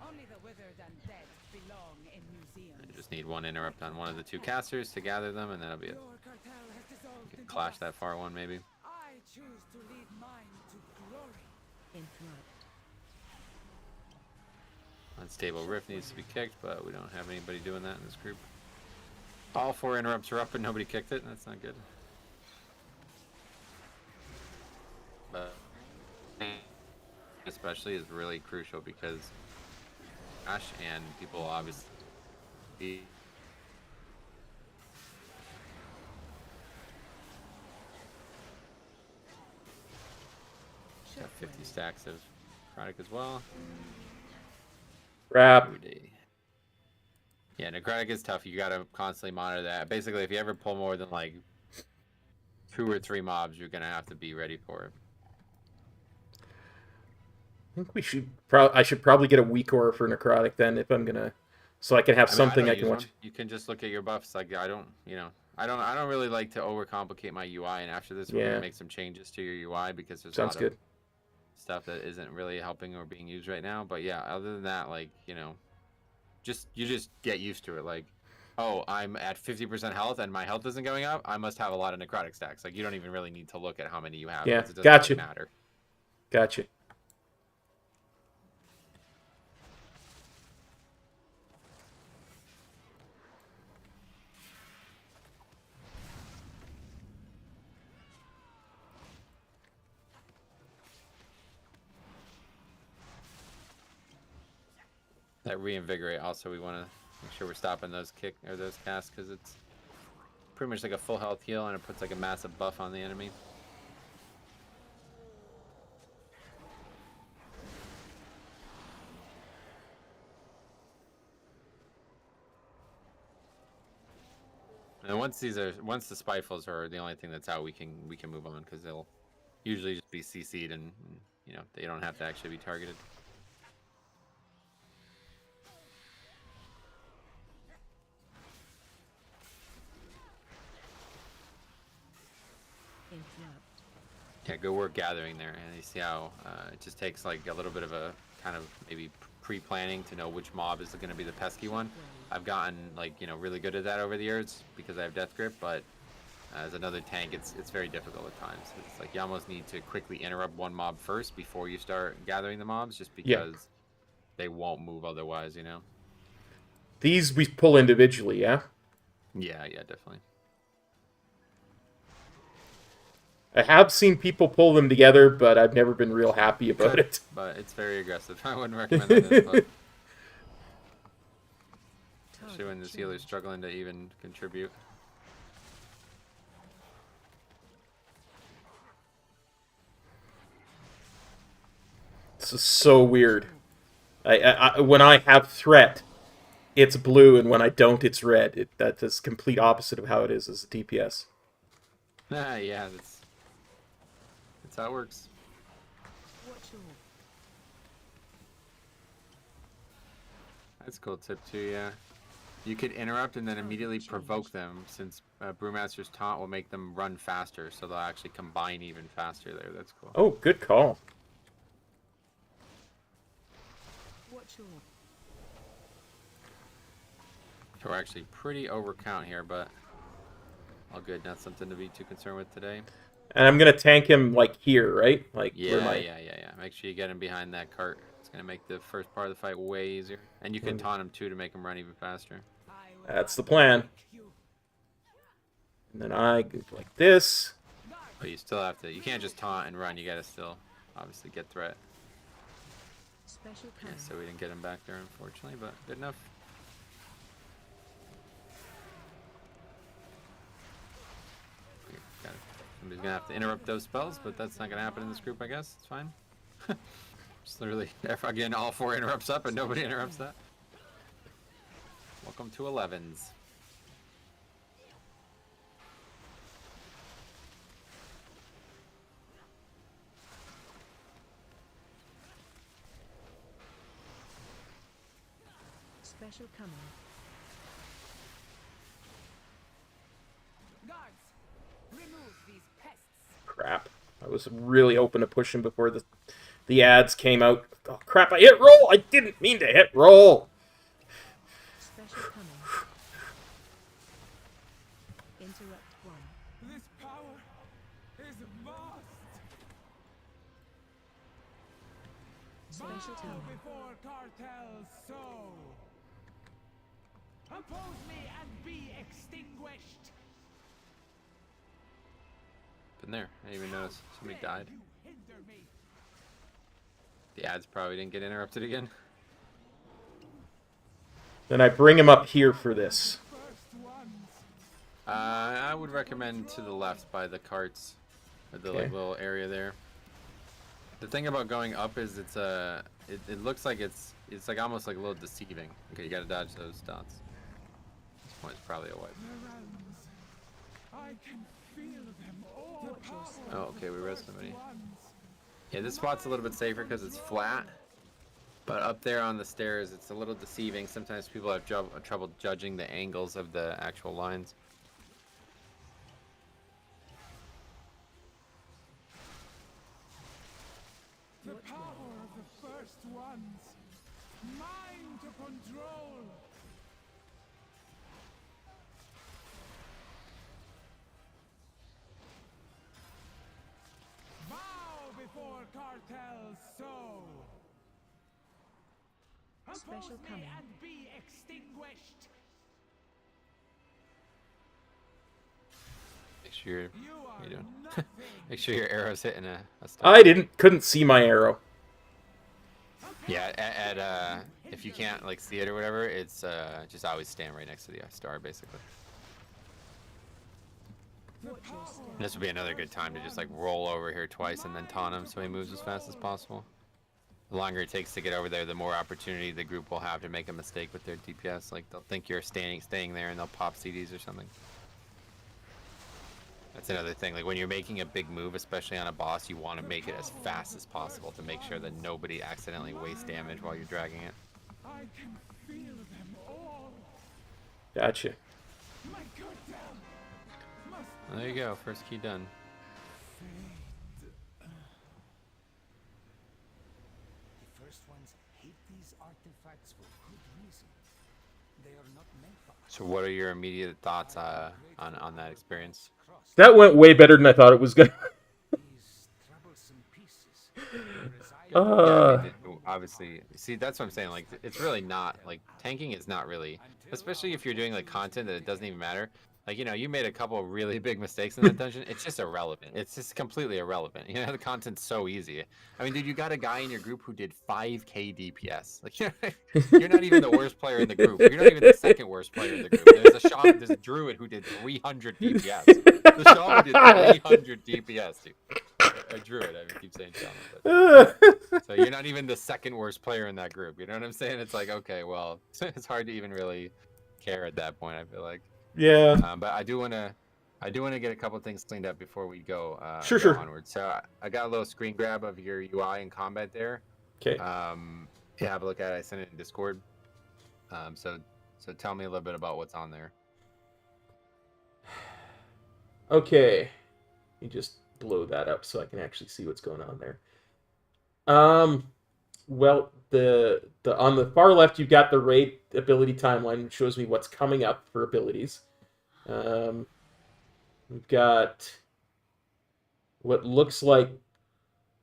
Only the withered and dead belong in museums. You just need one interrupt on one of the two casters to gather them, and that'll be it. Your cartel has dissolved You can into clash dust. that far one, maybe. I choose to lead mine to glory. Interrupt. Unstable rift needs to be kicked, but we don't have anybody doing that in this group. All 4 interrupts are up, but nobody kicked it. That's not good. But especially is really crucial because Ash and people obviously got 50 stacks of product as well. Crap. Yeah, necrotic is tough. You gotta constantly monitor that. Basically, if you ever pull more than like 2 or 3 mobs, you're gonna have to be ready for it. I think we should. I should probably get a weak aura for necrotic then, if I'm gonna, so I can have I mean, something don't I can use watch. one. You can just look at your buffs. Like I don't, I don't really like to overcomplicate my UI. And after this, we're Yeah. gonna make some changes to your UI because there's Sounds a lot good. of stuff that isn't really helping or being used right now. But yeah, other than that, like you just get used to it. Like, oh, I'm at 50% health and my health isn't going up. I must have a lot of necrotic stacks. Like you don't even really need to look at how many you have. Yeah, Because it doesn't gotcha. really matter. Gotcha. That reinvigorate also, we want to make sure we're stopping those those casts because it's pretty much like a full health heal and it puts like a massive buff on the enemy. And once the spitefulls are the only thing that's out, we can move on because they'll usually just be CC'd and they don't have to actually be targeted. Interrupt. Yeah, go work gathering there, and you see how it just takes like a little bit of a kind of maybe pre-planning to know which mob is going to be the pesky one. I've gotten like really good at that over the years because I have death grip, but as another tank, it's very difficult at times. It's like you almost need to quickly interrupt one mob first before you start gathering the mobs, just because they won't move otherwise. These we pull individually, yeah? Yeah, definitely. I have seen people pull them together, but I've never been real happy about it. But it's very aggressive. I wouldn't recommend that. But especially when this healer's struggling to even contribute. This is so weird. When I have threat, it's blue, and when I don't, it's red. That's complete opposite of how it is as a DPS. Yeah, that's how it works. Watch your That's a cool tip too, yeah. You could interrupt and then immediately provoke them, since Brewmaster's taunt will make them run faster, so they'll actually combine even faster there. That's cool. Oh, good call. watch your So we're actually pretty overcount here, but all good. Not something to be too concerned with today. And I'm gonna tank him like here, right? Like where Yeah. my... Make sure you get him behind that cart. It's gonna make the first part of the fight way easier. And you can taunt him too to make him run even faster. That's the plan. And then I go like this. But you still have to. You can't just taunt and run. You gotta still, obviously, get threat. special Yeah, kind. so we didn't get him back there, unfortunately, but good enough. Okay, got it. Somebody's gonna have to interrupt those spells, but that's not gonna happen in this group, I guess. It's fine. Just literally, again, all 4 interrupts up and nobody interrupts that. Welcome to 11s. Special coming. Guards, remove these pests. Crap. I was really open to push him before the ads came out. Oh crap, I hit roll! I didn't mean to hit roll! Special coming. Interrupt one. This power is vast. Special Bow tower. before cartels sow. Oppose me and be extinguished. Been there. I didn't even notice. Somebody Dare died. you hinder me? The ads probably didn't get interrupted again. Then I bring him up here for this. First ones. I would recommend to the left by the carts, or the Okay. like little area there. The thing about going up is it looks like it's like almost like a little deceiving. Okay, you gotta dodge those dots. This point is probably a wipe. The realms. I can feel them all. Watch your step. Oh, okay, we read somebody. Ones. Yeah, this spot's a little bit safer because it's flat. But up there on the stairs, it's a little deceiving. Sometimes people have trouble judging the angles of the actual lines. The power of the first ones. Mine to control. Bow before cartels sow. Special Oppose me coming. and be extinguished. Make sure you're, You what are are you doing? nothing. Make sure your arrow's hitting a star. I couldn't see my arrow. Yeah, if you can't like see it or whatever, it's just always stand right next to the star, basically. Watch your step. And this would be another good time to just like roll over here twice and then taunt him so he moves as fast as possible. The longer it takes to get over there, the more opportunity the group will have to make a mistake with their DPS. Like they'll think you're staying there and they'll pop CDs or something. That's another thing. Like when you're making a big move, especially on a boss, you want to make it as fast as possible to make sure that nobody accidentally wastes damage while you're dragging it. I can feel them all. Gotcha. My cartel must Well, there you go. First key done. fade. The first ones hate these artifacts for good reason. They are not meant for us. So what are your immediate thoughts on that experience? That went way better than I thought it was gonna. These troublesome pieces. They reside Yeah, I mean, obviously, see, that's what I'm saying. Like, it's really not like tanking is not really, especially if you're doing like content that it doesn't even matter. Like, you know, you made a couple of really big mistakes in that dungeon. It's just irrelevant. It's just completely irrelevant. You know, the content's so easy. I mean, dude, you got a guy in your group who did 5k DPS. Like, you're not even the worst player in the group. You're not even the second worst player in the group. There's a druid who did 300 DPS. The shaman did 300 DPS, dude. A druid, I keep saying shaman. But... So you're not even the second worst player in that group. You know what I'm saying? It's like, okay, well, it's hard to even really care at that point, I feel like. Yeah. But I do want to get a couple things cleaned up before we go, Sure. onward. So I got a little screen grab of your UI in combat there. Okay. Yeah, have a look at it. I sent it in Discord. So tell me a little bit about what's on there. Okay. You just blow that up so I can actually see what's going on there. Well, the on the far left you've got the raid ability timeline, which shows me what's coming up for abilities. We've got what looks like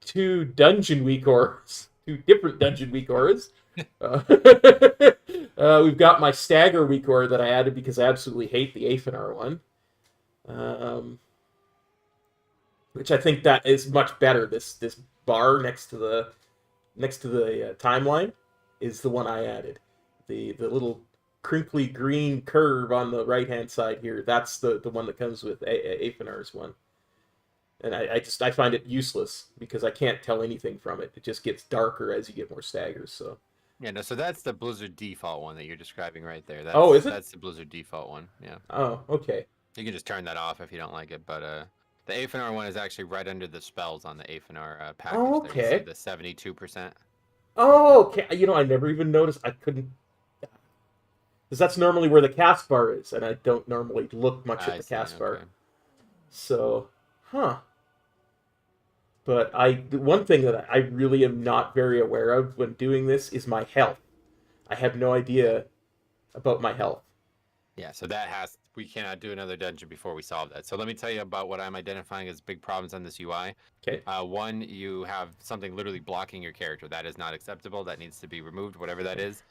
two dungeon week auras, two different dungeon week auras. We've got my stagger week aura that I added because I absolutely hate the Aphanar one. Which I think that is much better. This bar next to the timeline is the one I added. The little crinkly green curve on the right hand side here. That's the one that comes with Aphanar's one. And I find it useless because I can't tell anything from it. It just gets darker as you get more staggers. So Yeah, no. So that's the Blizzard default one that you're describing right there. That's, Oh, is it? That's the Blizzard default one. Yeah. oh, okay. You can just turn that off if you don't like it, but the Aphanar one is actually right under the spells on the Aphanar package. Oh, There. You okay. see the 72%. Oh, okay. You know, I never even noticed. I couldn't. Because that's normally where the cast bar is, and I don't normally look much at I the see, cast bar. okay. So, But the one thing that I really am not very aware of when doing this is my health. I have no idea about my health. Yeah, so we cannot do another dungeon before we solve that. So let me tell you about what I'm identifying as big problems on this UI. Okay. One, you have something literally blocking your character. That is not acceptable. That needs to be removed, whatever that is.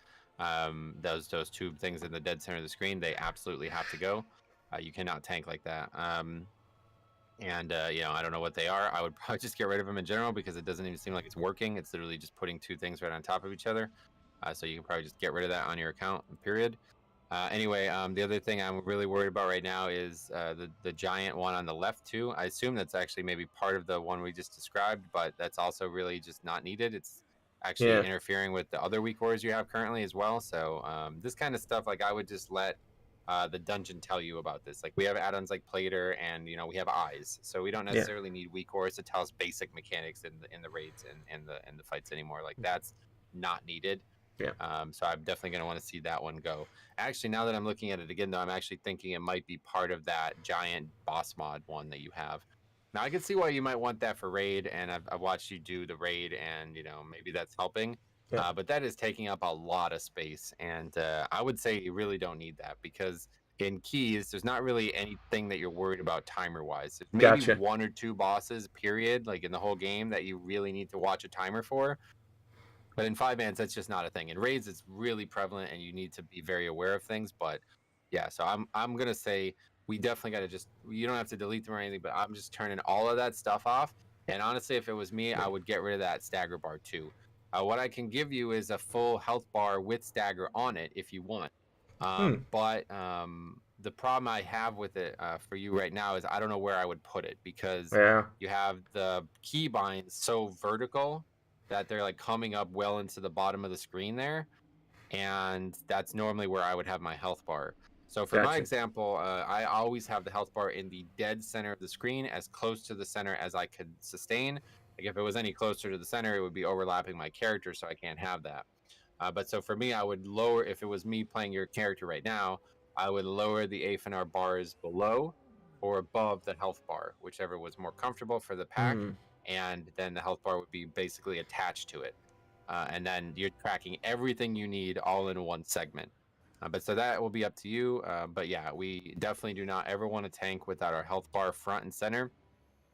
Those two things in the dead center of the screen, they absolutely have to go. You cannot tank like that. You know, I don't know what they are. I would probably just get rid of them in general because it doesn't even seem like it's working. It's literally just putting two things right on top of each other. So you can probably just get rid of that on your account, period. Anyway, the other thing I'm really worried about right now is the giant one on the left too. I assume that's actually maybe part of the one we just described, but that's also really just not needed. actually Yeah. interfering with the other weak cores you have currently as well. So this kind of stuff, like I would just let the dungeon tell you about this. Like we have add-ons like Plater, and we have eyes, so we don't Yeah. necessarily need weak cores to tell us basic mechanics in the raids and the fights anymore. Like that's not needed. Yeah. So I'm definitely going to want to see that one go. Actually, now that I'm looking at it again, though, I'm actually thinking it might be part of that giant boss mod one that you have. Now, I can see why you might want that for raid, and I've watched you do the raid, and maybe that's helping. Yeah. But that is taking up a lot of space, and I would say you really don't need that, because in keys, there's not really anything that you're worried about timer-wise. There's maybe Gotcha. 1 or 2 bosses, period, like in the whole game that you really need to watch a timer for. But in 5-mans, that's just not a thing. In raids, it's really prevalent, and you need to be very aware of things. But yeah, so I'm gonna say we definitely got to you don't have to delete them or anything, but I'm just turning all of that stuff off. And honestly, if it was me, I would get rid of that stagger bar too. What I can give you is a full health bar with stagger on it if you want. But the problem I have with it for you right now is I don't know where I would put it, because Yeah. you have the key binds so vertical that they're like coming up well into the bottom of the screen there, and that's normally where I would have my health bar. So for my Gotcha. example, I always have the health bar in the dead center of the screen, as close to the center as I could sustain. Like if it was any closer to the center, it would be overlapping my character, so I can't have that. But so for me, I would lower, if it was me playing your character right now, I would lower the AFNR bars below or above the health bar, whichever was more comfortable for the pack. And then the health bar would be basically attached to it. And then you're tracking everything you need all in one segment. But so that will be up to you. But yeah, we definitely do not ever want to tank without our health bar front and center.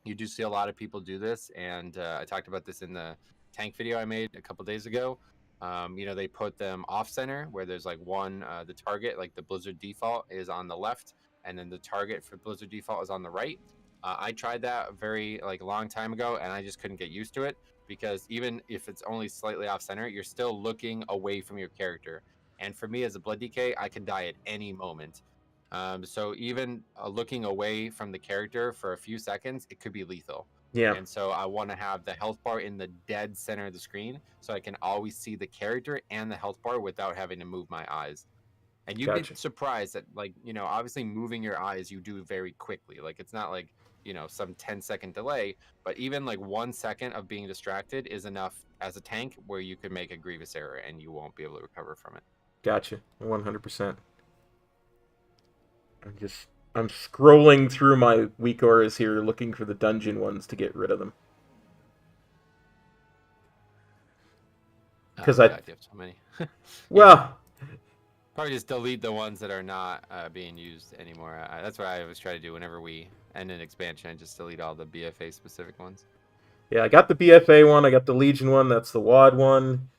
You do see a lot of people do this, and I talked about this in the tank video I made a couple days ago. They put them off center, where there's like the target, like the Blizzard default is on the left, and then the target for Blizzard default is on the right. I tried that very long time ago, and I just couldn't get used to it, because even if it's only slightly off center, you're still looking away from your character. And for me as a Blood DK, I can die at any moment. So even looking away from the character for a few seconds, it could be lethal. Yeah. And so I want to have the health bar in the dead center of the screen, so I can always see the character and the health bar without having to move my eyes. And you'd Gotcha. be surprised that, obviously moving your eyes, you do very quickly. Like, it's not like, some 10-second delay, but even 1 second of being distracted is enough as a tank where you could make a grievous error and you won't be able to recover from it. Gotcha. 100%. I'm scrolling through my weak auras here, looking for the dungeon ones to get rid of them. Because God, you have so many. Well, Probably just delete the ones that are not being used anymore. That's what I always try to do whenever we end an expansion. I just delete all the BFA specific ones. yeah, I got the BFA one, I got the Legion one, that's the WAD one.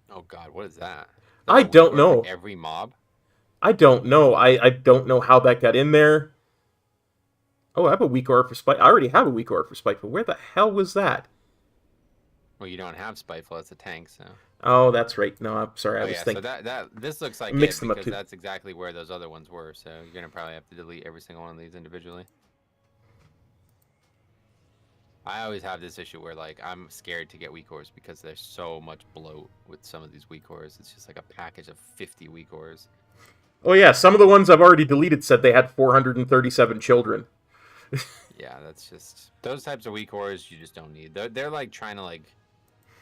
Oh God, what is that? I don't know. Every mob? I don't know. I don't know how that got in there. Oh, I have a weak aura for Spike. I already have a weak aura for Spike, but where the hell was that? Well, you don't have Spiteful. It's a tank, so. Oh, that's right. No, I'm sorry. I was thinking. So this looks like Mix it, them up because too. that's exactly where those other ones were. So you're gonna probably have to delete every single one of these individually. I always have this issue where I'm scared to get weak ores because there's so much bloat with some of these weak ores. It's just like a package of 50 weak ores. Oh yeah, some of the ones I've already deleted said they had 437 children. Yeah, that's just those types of weak ores you just don't need. They're like trying to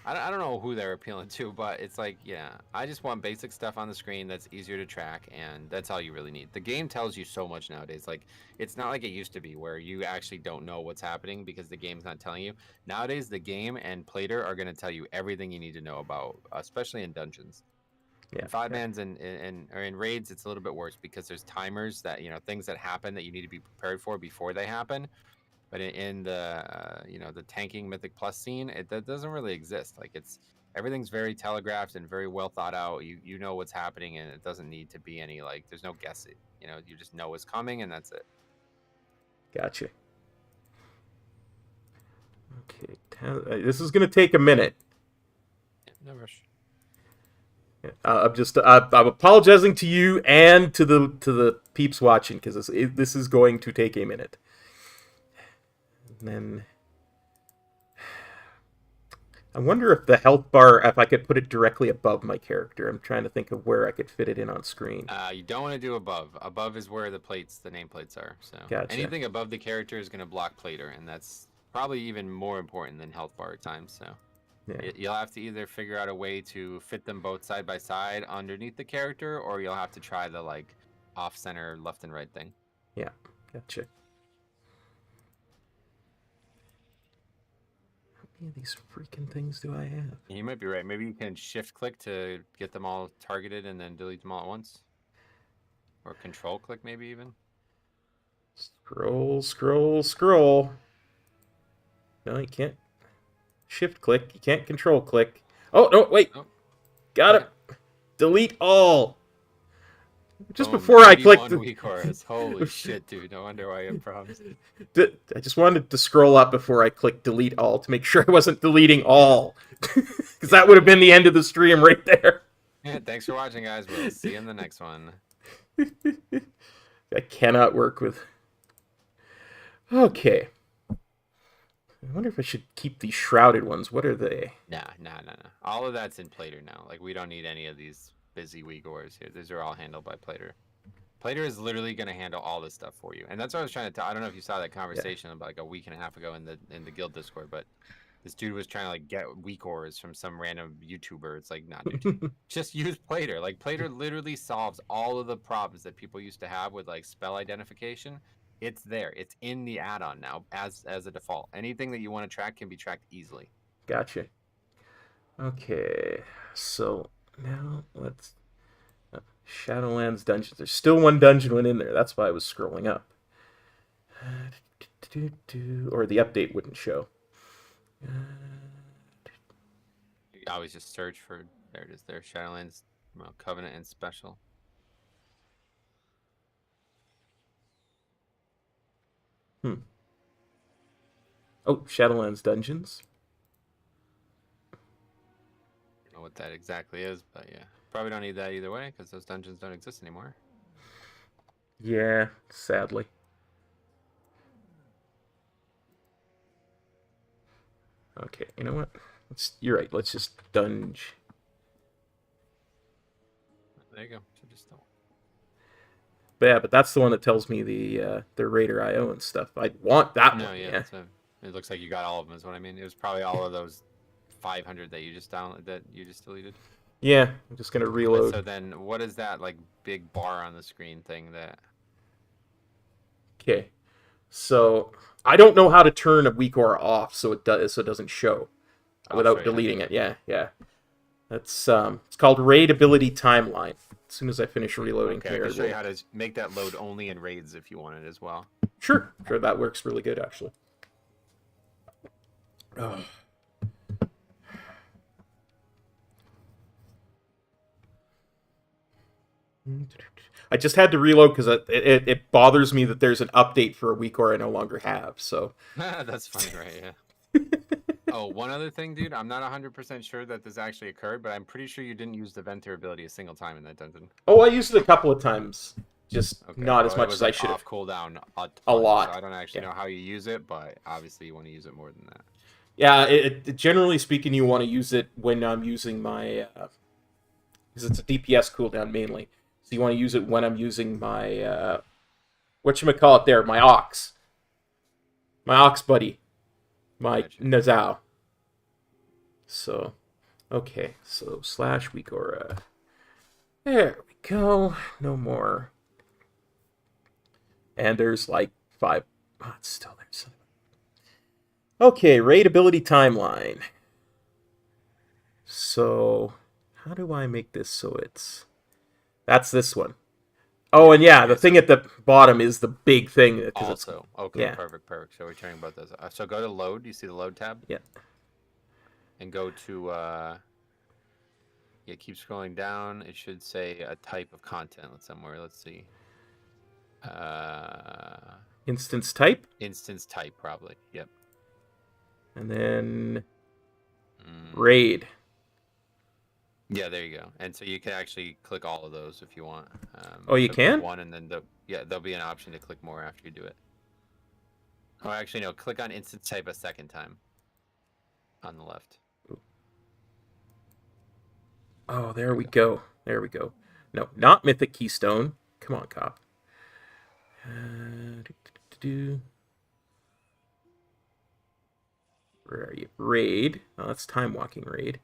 I don't know who they're appealing to, but it's I just want basic stuff on the screen that's easier to track, and that's all you really need. The game tells you so much nowadays. It's not like it used to be where you actually don't know what's happening because the game's not telling you. Nowadays, the game and Plater are going to tell you everything you need to know about, especially in dungeons. Yeah. In 5-mans or in raids, it's a little bit worse because there's timers that, things that happen that you need to be prepared for before they happen. But in the the tanking Mythic Plus scene, that doesn't really exist. Everything's very telegraphed and very well thought out. You know what's happening, and it doesn't need to be any there's no guessing. You just know what's coming, and that's it. Gotcha. Okay, this is gonna take a minute. No rush. I'm apologizing to you and to the peeps watching because this is going to take a minute. And then I wonder if the health bar, if I could put it directly above my character. I'm trying to think of where I could fit it in on screen. You don't want to do above. Above is where the nameplates are. So Gotcha. anything above the character is going to block plater, and that's probably even more important than health bar at times. So Yeah. you'll have to either figure out a way to fit them both side by side underneath the character, or you'll have to try the like off center left and right thing. Yeah, gotcha. How many of these freaking things do I have? You might be right. Maybe you can shift click to get them all targeted and then delete them all at once. Or control click maybe even. Scroll, scroll, scroll. No, you can't shift click. You can't control click. Oh, no, wait. Oh. Got it. Delete all. Just Boom, before I clicked... 91 weak auras. Holy shit, dude. No wonder why you promised. I just wanted to scroll up before I clicked delete all to make sure I wasn't deleting all. Because that would have been the end of the stream right there. Yeah, thanks for watching, guys. We'll see you in the next one. I cannot work with... Okay. I wonder if I should keep these shrouded ones. What are they? Nah. All of that's in Plater now. Like, we don't need any of these busy weak auras here. These are all handled by Plater. Plater is literally going to handle all this stuff for you. And that's what I was trying to tell. I don't know if you saw that conversation about like a week and a half ago in the guild Discord, but this dude was trying to like get weak auras from some random YouTuber. It's like, nah, dude. Just use Plater. Like, Plater literally solves all of the problems that people used to have with like spell identification. It's there. It's in the add-on now as a default. Anything that you want to track can be tracked easily. Gotcha. Okay, so now let's... Shadowlands dungeons. There's still one dungeon one in there. That's why I was scrolling up. Or the update wouldn't show. You always just search for... There it is there. Shadowlands, Covenant, and Special. Oh, Shadowlands dungeons. I don't know what that exactly is, but yeah. Probably don't need that either way, because those dungeons don't exist anymore. Yeah, sadly. Okay, you know what? You're right. Let's just dunge. There you go. So just don't... But yeah, but that's the one that tells me the Raider IO and stuff. I want that No, one. yeah. It looks like you got all of them, is what I mean. It was probably all of those 500 that you just deleted. Yeah, I'm just gonna reload. So then, what is that like big bar on the screen thing that? Okay, so I don't know how to turn a weak aura off, so it doesn't show without deleting it. Yeah. That's it's called Raid Ability Timeline. As soon as I finish reloading Okay, here, I can show you how to make that load only in raids if you want it as well. Sure, that works really good actually. Oh. I just had to reload because it bothers me that there's an update for a week or I no longer have. So That's funny, right? Yeah. Oh, one other thing, dude. I'm not 100% sure that this actually occurred, but I'm pretty sure you didn't use the Venthyr ability a single time in that dungeon. Oh, I used it a couple of times, just not as much as I should have. Off cooldown A lot. So I don't actually know how you use it, but obviously you want to use it more than that. Yeah, generally speaking, you want to use it when I'm using my, because it's a DPS cooldown mainly. So you want to use it when I'm using my, whatchamacallit there, my Ox. My Ox buddy. My Nazao. So, okay, so / weak aura. There we go. No more. And there's like 5. Oh, it's still there. Okay, raid ability timeline. So, how do I make this so it's... That's this one. Oh, and yeah, the thing at the bottom is the big thing. Also, okay, yeah. Perfect. So we're talking about those. So go to load. Do you see the load tab? Yeah. And go to, yeah, keep scrolling down. It should say a type of content somewhere. Let's see. Instance type? Instance type, probably. Yep. And then raid. Yeah, there you go. And so you can actually click all of those if you want. Oh, you so can? One, and then there'll be an option to click more after you do it. Oh, actually, no. Click on instance type a second time. On the left. Ooh. Oh, there we go. There we go. No, not Mythic Keystone. Come on, cop. Where are you? Raid. Oh, that's Time Walking Raid.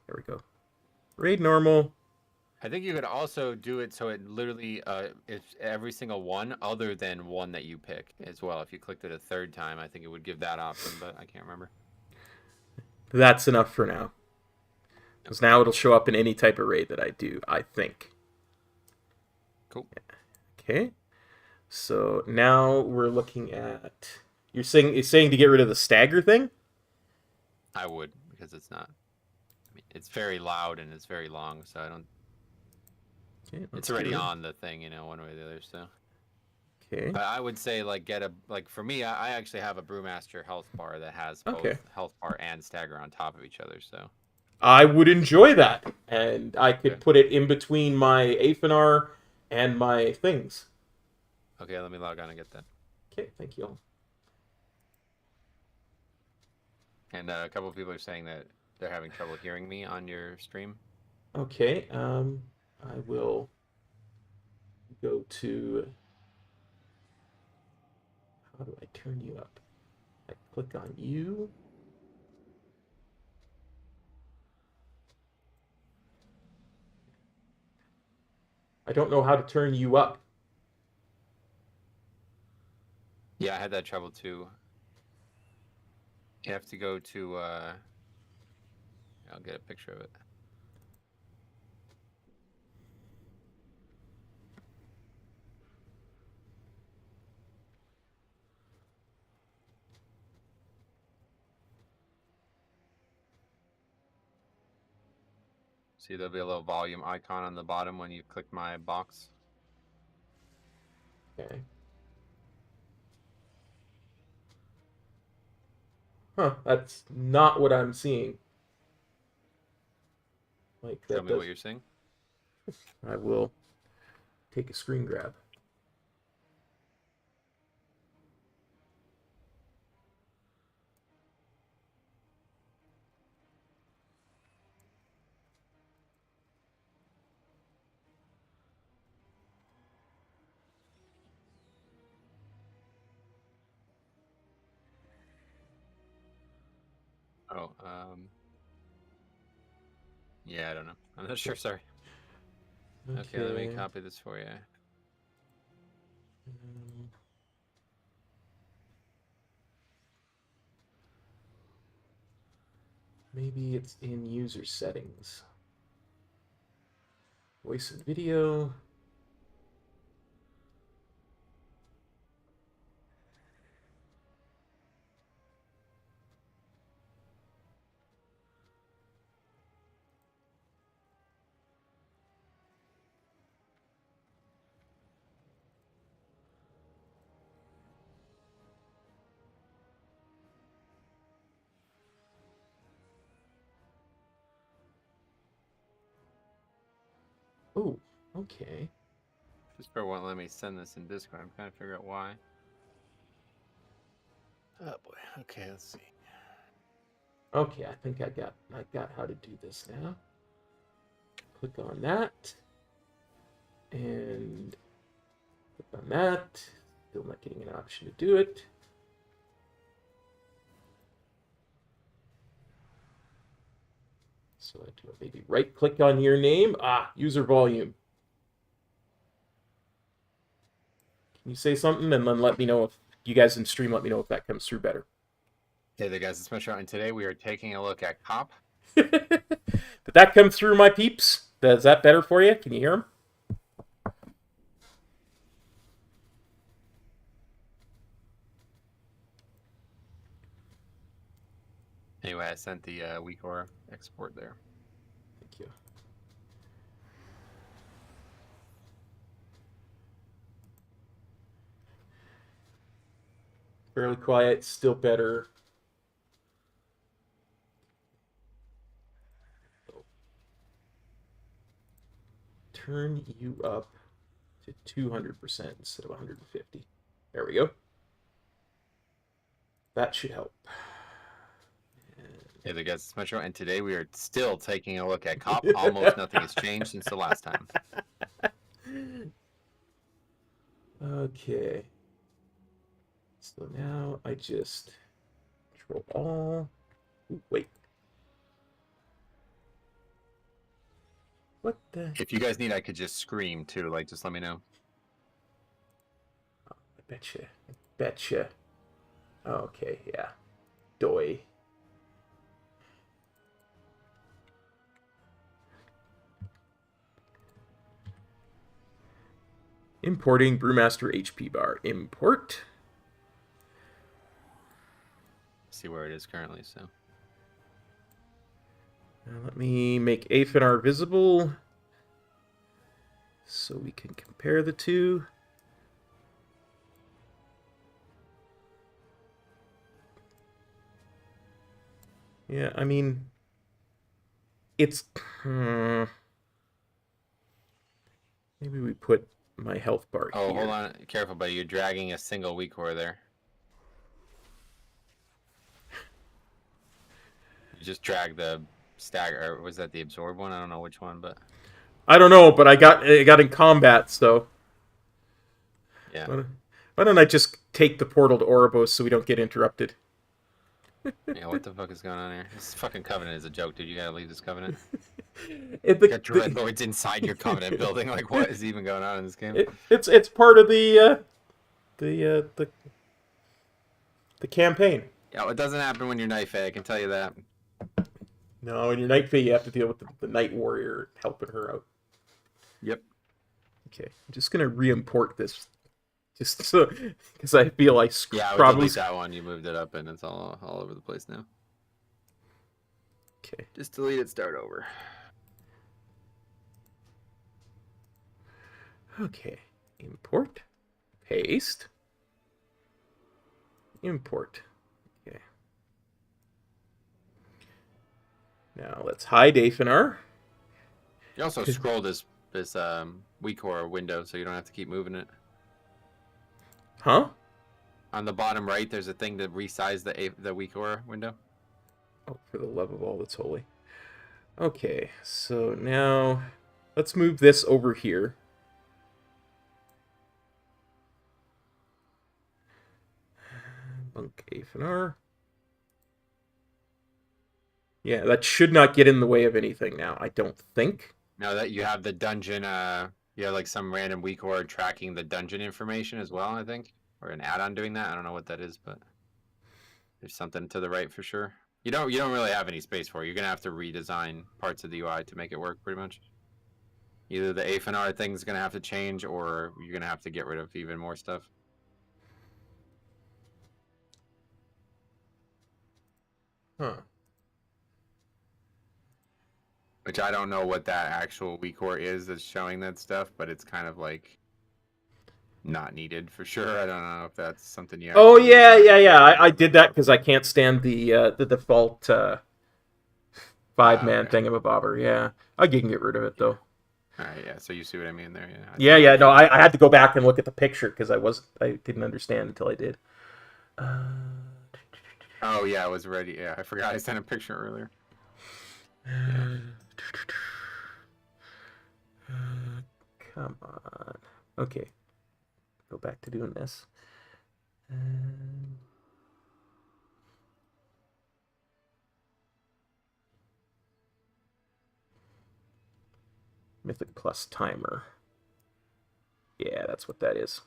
There we go. Raid normal. I think you could also do it so it literally it's every single one other than one that you pick as well. If you clicked it a third time, I think it would give that option, but I can't remember. That's enough for now. Because now it'll show up in any type of raid that I do, I think. Cool. Okay. So now we're looking at... You're saying to get rid of the stagger thing? I would, because it's not. I mean, it's very loud and it's very long, so I don't. Okay, It's already on the thing, one way or the other. So. Okay. But I would say for me, I actually have a Brewmaster health bar that has both Okay. health bar and stagger on top of each other. So. I would enjoy that, and I could put it in between my Aphanar and my things. Okay, let me log on and get that. Okay, thank you. And a couple of people are saying that they're having trouble hearing me on your stream. Okay, I will go to... How do I turn you up? I click on you. I don't know how to turn you up. Yeah, I had that trouble too. You have to go to, I'll get a picture of it. See, there'll be a little volume icon on the bottom when you click my box. Okay. Huh, that's not what I'm seeing. Like that Tell me what you're seeing. I will take a screen grab. Oh, yeah, I don't know. I'm not sure. Sorry. Okay, let me copy this for you. Maybe it's in user settings. Voice and video. Oh, okay. Discord won't let me send this in Discord. I'm trying to figure out why. Oh boy. Okay, let's see. Okay, I think I got how to do this now. Click on that. And click on that. Still not getting an option to do it. So I do maybe right click on your name. Ah, user volume. Can you say something and then let me know if you guys in stream let me know if that comes through better. Hey there guys, it's Metro, and today we are taking a look at Cop. Did that come through, my peeps? Is that better for you? Can you hear him? Anyway, I sent the WeakAura export there. Thank you. Fairly quiet, still better. Turn you up to 200% instead of 150. There we go. That should help. And Hey there, guys, it's Metro, and today we are still taking a look at Cop. Almost nothing has changed since the last time. Okay. So now I just control all. Ooh, wait. What the? If you guys need, I could just scream too. Like, just let me know. I betcha. I betcha. Okay, yeah. Doi. Importing Brewmaster HP bar. Import. See where it is currently. So Now let me make Aphanar visible so we can compare the two. Yeah, I mean, it's... maybe we put my health bar oh, here. hold on, careful, buddy. You're dragging a single weak core there. You just drag the stagger. Or was that the absorb one? I don't know which one, but I don't know, but I got in combat, so... yeah. Why don't I just take the portal to Ouroboros so we don't get interrupted? Yeah, what the fuck is going on here? This fucking covenant is a joke, dude. You gotta leave this covenant. It, You got dreadlords inside your covenant building. Like, what is even going on in this game? it's part of the campaign. Yeah, well, it doesn't happen when you're Night Fae, I can tell you that. No, in your Night Fae, you have to deal with the Night Warrior helping her out. Yep. Okay, I'm just gonna re-import this, just so because I feel I Yeah, I would probably delete that one. You moved it up, and it's all over the place now. okay. Just delete it. Start over. Okay, import, paste, import. Okay. Now let's hide Aphanar. You also scroll this weak core window, so you don't have to keep moving it. Huh? On the bottom right, there's a thing to resize the weak core window. Oh, for the love of all that's holy. Okay, so now let's move this over here. Bunk Aphanar. Yeah, that should not get in the way of anything now, I don't think. Now that you have the dungeon, you have like some random weak core tracking the dungeon information as well, I think, or an add-on doing that. I don't know what that is, but there's something to the right for sure. You don't really have any space for it. You're gonna have to redesign parts of the UI to make it work, pretty much. Either the Aphanar thing's gonna have to change, or you're gonna have to get rid of even more stuff. Huh. Which I don't know what that actual weak core is that's showing that stuff, but it's kind of like not needed for sure. I don't know if that's something you. Oh yeah. I did that because I can't stand the default 5-man okay. thingamabobber. Yeah, I can get rid of it though. All right, yeah. So you see what I mean there, yeah. Yeah. No, I had to go back and look at the picture because I didn't understand until I did. Oh yeah, I was ready. Yeah, I forgot I sent a picture earlier. Come on. Okay. Go back to doing this. Mythic Plus timer. Yeah, that's what that is.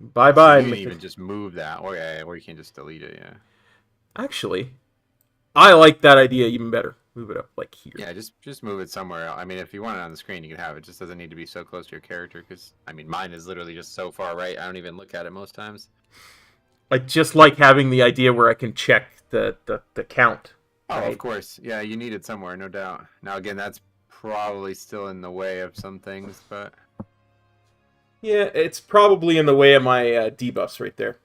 Bye-bye, You can Mythic. even just move that, or you can just delete it. Yeah. Actually, I like that idea even better. Move it up like here. Yeah, just move it somewhere else. I mean, if you want it on the screen, you can have it. It just doesn't need to be so close to your character. Because I mean, mine is literally just so far right. I don't even look at it most times. I just like having the idea where I can check the count. Oh, Right. of course. Yeah, you need it somewhere, no doubt. Now, again, that's probably still in the way of some things, but Yeah, it's probably in the way of my debuffs right there.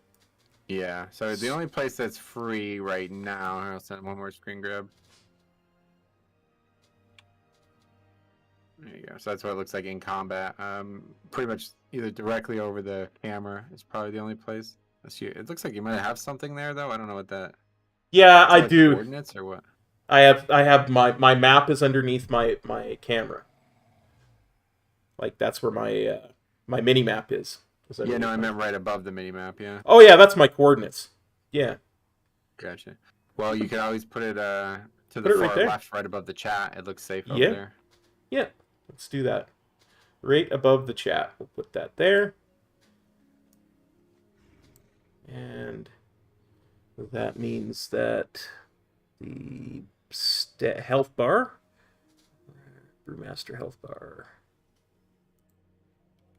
yeah. So the only place that's free right now, I'll send one more screen grab. There you go. So that's what it looks like in combat. Pretty much either directly over the camera is probably the only place. It looks like you might have something there, though. I don't know what that Yeah, I Like do. coordinates or what? I have my map is underneath my camera. Like that's where my mini map is. Yeah, no, underneath I my- meant right above the mini map. Yeah, Oh yeah, that's my coordinates. Yeah. gotcha. Well, you could always put it to Put the it right far there. left, right above the chat. It looks safe Yeah. over there. Yeah. Let's do that. Right above the chat. We'll put that there. And that means that the health bar, Brewmaster health bar,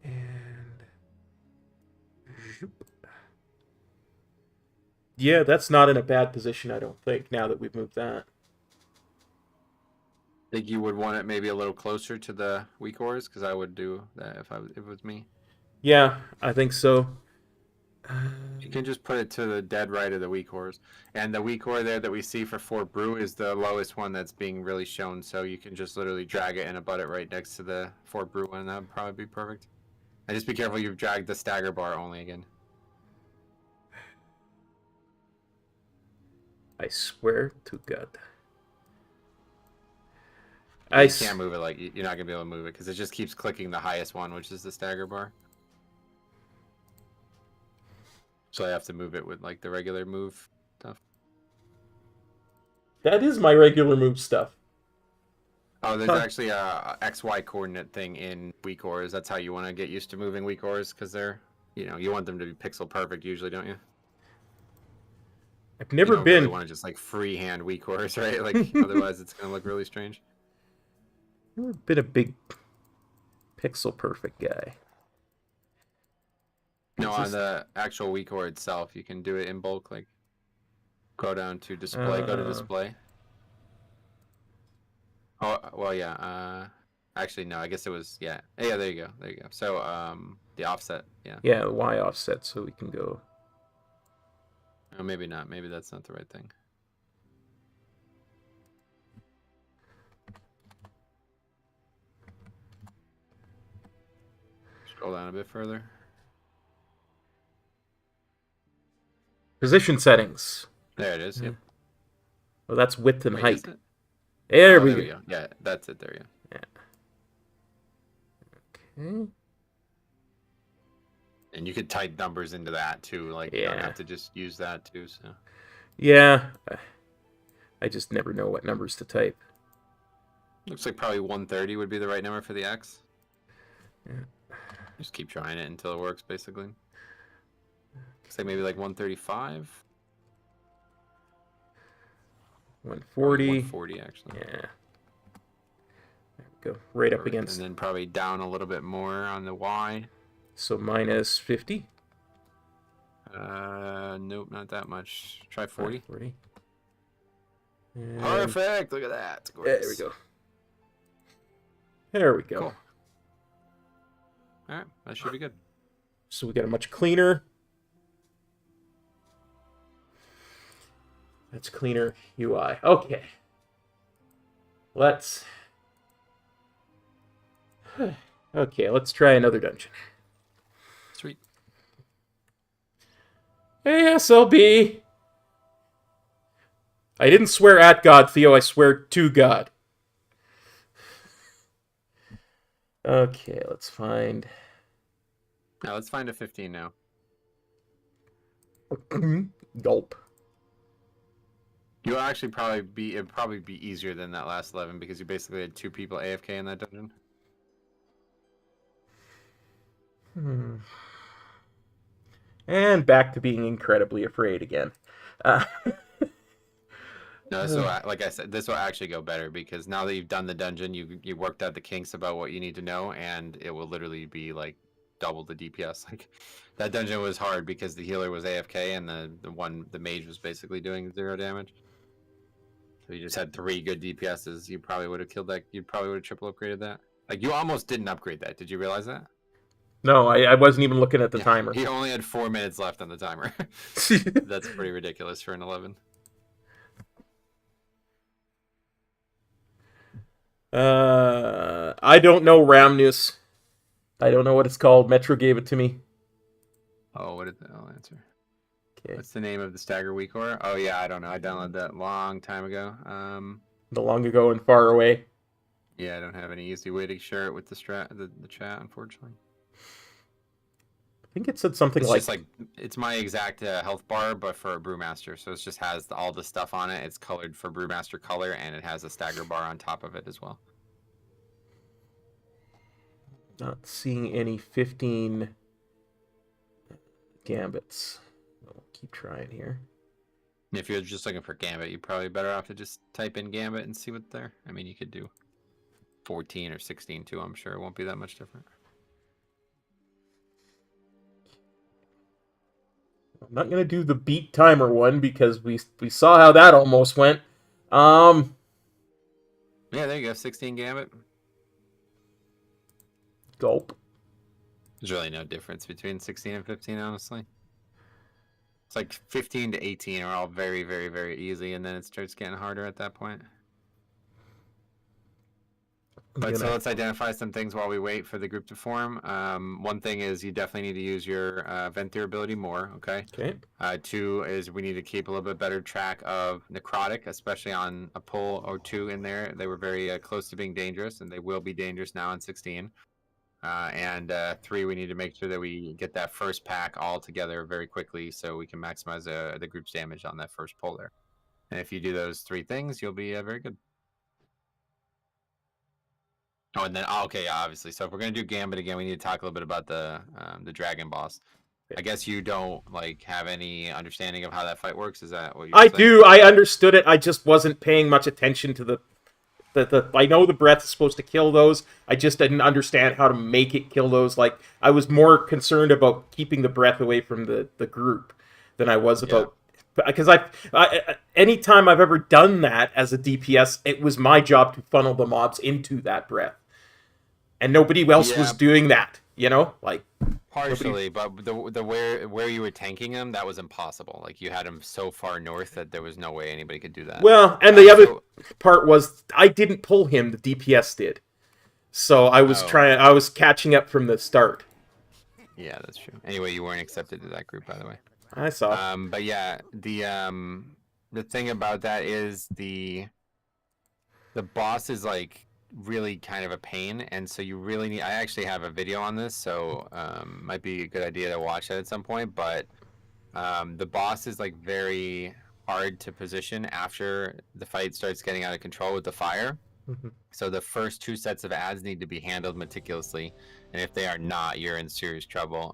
and yeah, that's not in a bad position, I don't think, now that we've moved that. Think you would want it maybe a little closer to the weak ores, because I would do that if it was me. Yeah, I think so. You can just put it to the dead right of the weak ores, and the weak ore there that we see for Fort Brew is the lowest one that's being really shown. So you can just literally drag it and abut it right next to the Fort Brew one. That would probably be perfect. And just be careful you've dragged the stagger bar only again. I swear to God. You can't move it, like you're not gonna be able to move it because it just keeps clicking the highest one, which is the stagger bar. So I have to move it with like the regular move stuff. That is my regular move stuff. Oh, there's Huh. actually a XY coordinate thing in weak ores. That's how you want to get used to moving weak ores, because they're, you want them to be pixel perfect usually, don't you? I've never You don't been. really want to just like freehand weak ores, right? Like otherwise it's gonna look really strange. Never been a big pixel perfect guy. No, It's on just- the actual weak ore itself, you can do it in bulk. Like go down to display, go to display. Oh well, yeah. Actually, no. I guess it was yeah. Yeah, there you go. There you go. So the offset, yeah. Yeah, the Y offset, so we can go. Oh, maybe not. Maybe that's not the right thing. Scroll down a bit further. Position settings. There it is. Yep. Oh, that's width and Wait, height. is it? There Oh, we there go. Yeah, that's it. There you go. Okay. And you could type numbers into that too. Like you don't Yeah. have to just use that too. So Yeah. I just never know what numbers to type. looks like probably 130 would be the right number for the X. Yeah. Just keep trying it until it works, basically. Looks like maybe like 135. 140. 140 actually. Yeah. There we go. Right up Perfect. against. And then probably down a little bit more on the Y. So minus 50. Nope, not that much. Try 40. 40. And Perfect. Look at that. It's there we gorgeous. go. There we go. Cool. All right, that should be good. So we got a much cleaner. That's cleaner UI. Okay. Let's. Okay, let's try another dungeon. Sweet. ASLB. I didn't swear at God, Theo. I swear to God. Okay, let's find. Now let's find a 15 now. Gulp. You'll actually it'd probably be easier than that last 11 because you basically had 2 people AFK in that dungeon. And back to being incredibly afraid again. No, so like I said, this will actually go better because now that you've done the dungeon, you worked out the kinks about what you need to know, and it will literally be like double the DPS. Like that dungeon was hard because the healer was AFK and the mage was basically doing 0 damage. So you just had 3 good DPSs. You probably would have killed that. You probably would have triple upgraded that. Like you almost didn't upgrade that. Did you realize that? No, I wasn't even looking at the Yeah, timer. He only had 4 minutes left on the timer. That's pretty ridiculous for an 11. I don't know Ramnus. I don't know what it's called. Metro gave it to me. Oh, what did I'll answer? Okay. What's the name of the Stagger Weak Aura? Oh yeah, I don't know. I downloaded that long time ago. The long ago and far away. Yeah, I don't have any easy way to share it with the chat, unfortunately. I think it said something It's like, just like it's my exact health bar, but for a Brewmaster. So it just has all the stuff on it. It's colored for Brewmaster color, and it has a stagger bar on top of it as well. not seeing any 15 gambits. I'll keep trying here. If you're just looking for Gambit, you're probably better off to just type in Gambit and see what's there. I mean, you could do 14 or 16 too. I'm sure it won't be that much different. I'm not gonna do the beat timer one because we saw how that almost went. Yeah, there you go. 16 Gambit. Gulp. There's really no difference between 16 and 15, honestly. It's like 15 to 18 are all very, very, very easy, and then it starts getting harder at that point. But so let's identify some things while we wait for the group to form. One thing is you definitely need to use your Venthyr ability more, okay? Okay. 2 is we need to keep a little bit better track of Necrotic, especially on a pull or 2 in there. They were very close to being dangerous, and they will be dangerous now in 16. And 3, we need to make sure that we get that first pack all together very quickly so we can maximize the group's damage on that first pull there. And if you do those 3 things, you'll be very good. Oh, and then okay, yeah, obviously. So if we're gonna do Gambit again, we need to talk a little bit about the dragon boss. I guess you don't like have any understanding of how that fight works. Is that what you're saying? do. I understood it. I just wasn't paying much attention to the. I know the breath is supposed to kill those. I just didn't understand how to make it kill those. Like I was more concerned about keeping the breath away from the group than I was about. Because anytime I've ever done that as a DPS, it was my job to funnel the mobs into that breath, and nobody else was doing that. You know, like partially, but the where you were tanking them, that was impossible. Like you had them so far north that there was no way anybody could do that. Well, and the other part was I didn't pull him; the DPS did. So I was I was catching up from the start. Yeah, that's true. Anyway, you weren't accepted to that group, by the way. I saw. But yeah, the thing about that is the boss is like really kind of a pain, and so you really need. I actually have a video on this, so might be a good idea to watch that at some point. But the boss is like very hard to position after the fight starts getting out of control with the fire. So the first 2 sets of ads need to be handled meticulously, and if they are not, you're in serious trouble.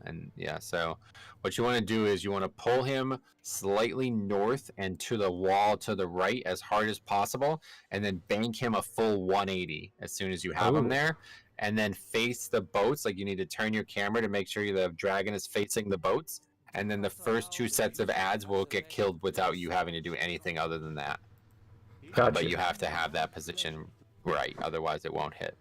And yeah, so what you want to do is you want to pull him slightly north and to the wall to the right as hard as possible, and then bank him a full 180 as soon as you have him there, and then face the boats. Like you need to turn your camera to make sure the dragon is facing the boats, and then the first 2 sets of ads will get killed without you having to do anything other than that. Gotcha. But you have to have that position right, otherwise it won't hit.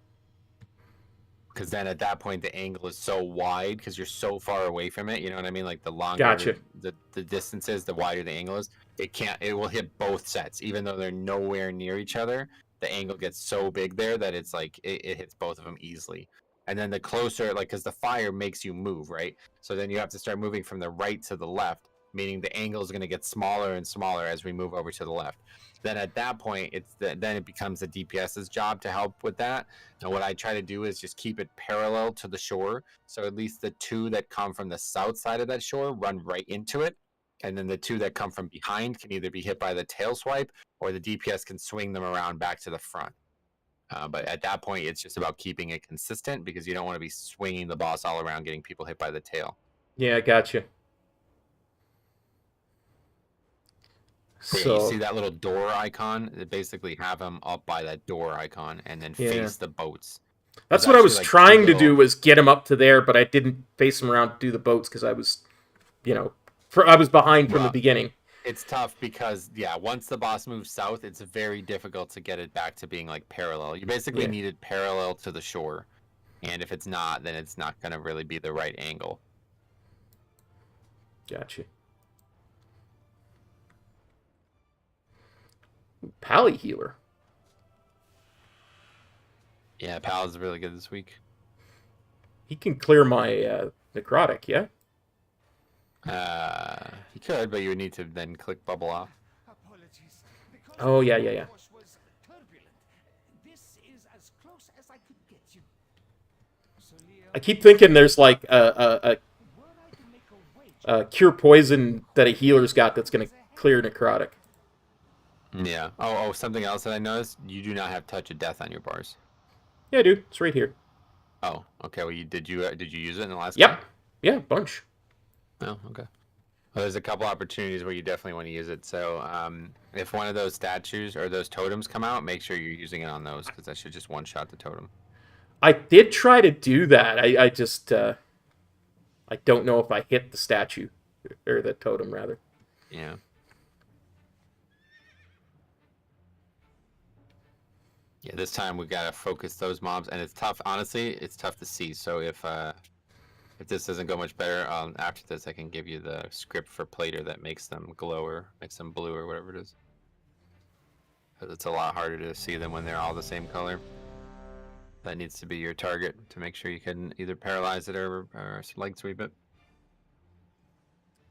Because then at that point the angle is so wide because you're so far away from it. You know what I mean? Like the longer the distance is, the wider the angle is. It will hit both sets, even though they're nowhere near each other. The angle gets so big there that it's like it hits both of them easily. And then the closer, like, because the fire makes you move, right? So then you have to start moving from the right to the left, meaning the angle is going to get smaller and smaller as we move over to the left. Then at that point, then it becomes the DPS's job to help with that. And what I try to do is just keep it parallel to the shore. So at least the 2 that come from the south side of that shore run right into it. And then the 2 that come from behind can either be hit by the tail swipe or the DPS can swing them around back to the front. But at that point, it's just about keeping it consistent because you don't want to be swinging the boss all around getting people hit by the tail. Yeah, gotcha. So you see that little door icon? They basically have them up by that door icon and then face the boats. That's what I was trying to do, was get him up to there, but I didn't face him around to do the boats because I was, I was behind from the beginning. It's tough because, once the boss moves south, it's very difficult to get it back to being, like, parallel. You basically need it parallel to the shore. And if it's not, then it's not going to really be the right angle. Gotcha. Pally healer. Yeah, Pal is really good this week. He can clear my necrotic, yeah? could, but you would need to then click bubble off. Apologies. Because Oh, yeah, the yeah, yeah. course was turbulent. This is as close as I could get you. So, Leo, I keep thinking there's like were I to make a wager, a cure poison that a healer's got that's going to clear necrotic. Yeah. Oh, something else that I noticed. You do not have touch of death on your bars. Yeah, dude, it's right here. Oh, okay. Well, did you use it in the last Yep. game? Yeah, bunch. Oh, okay. Well, there's a couple opportunities where you definitely want to use it. So, if one of those statues or those totems come out, make sure you're using it on those because that should just one-shot the totem. I did try to do that. I just I don't know if I hit the statue or the totem rather. Yeah. Yeah, this time we gotta focus those mobs, and it's tough. Honestly, it's tough to see. So if this doesn't go much better, after this, I can give you the script for Plater that makes them glow or makes them blue or whatever it is. Because it's a lot harder to see them when they're all the same color. That needs to be your target to make sure you can either paralyze it or leg sweep it.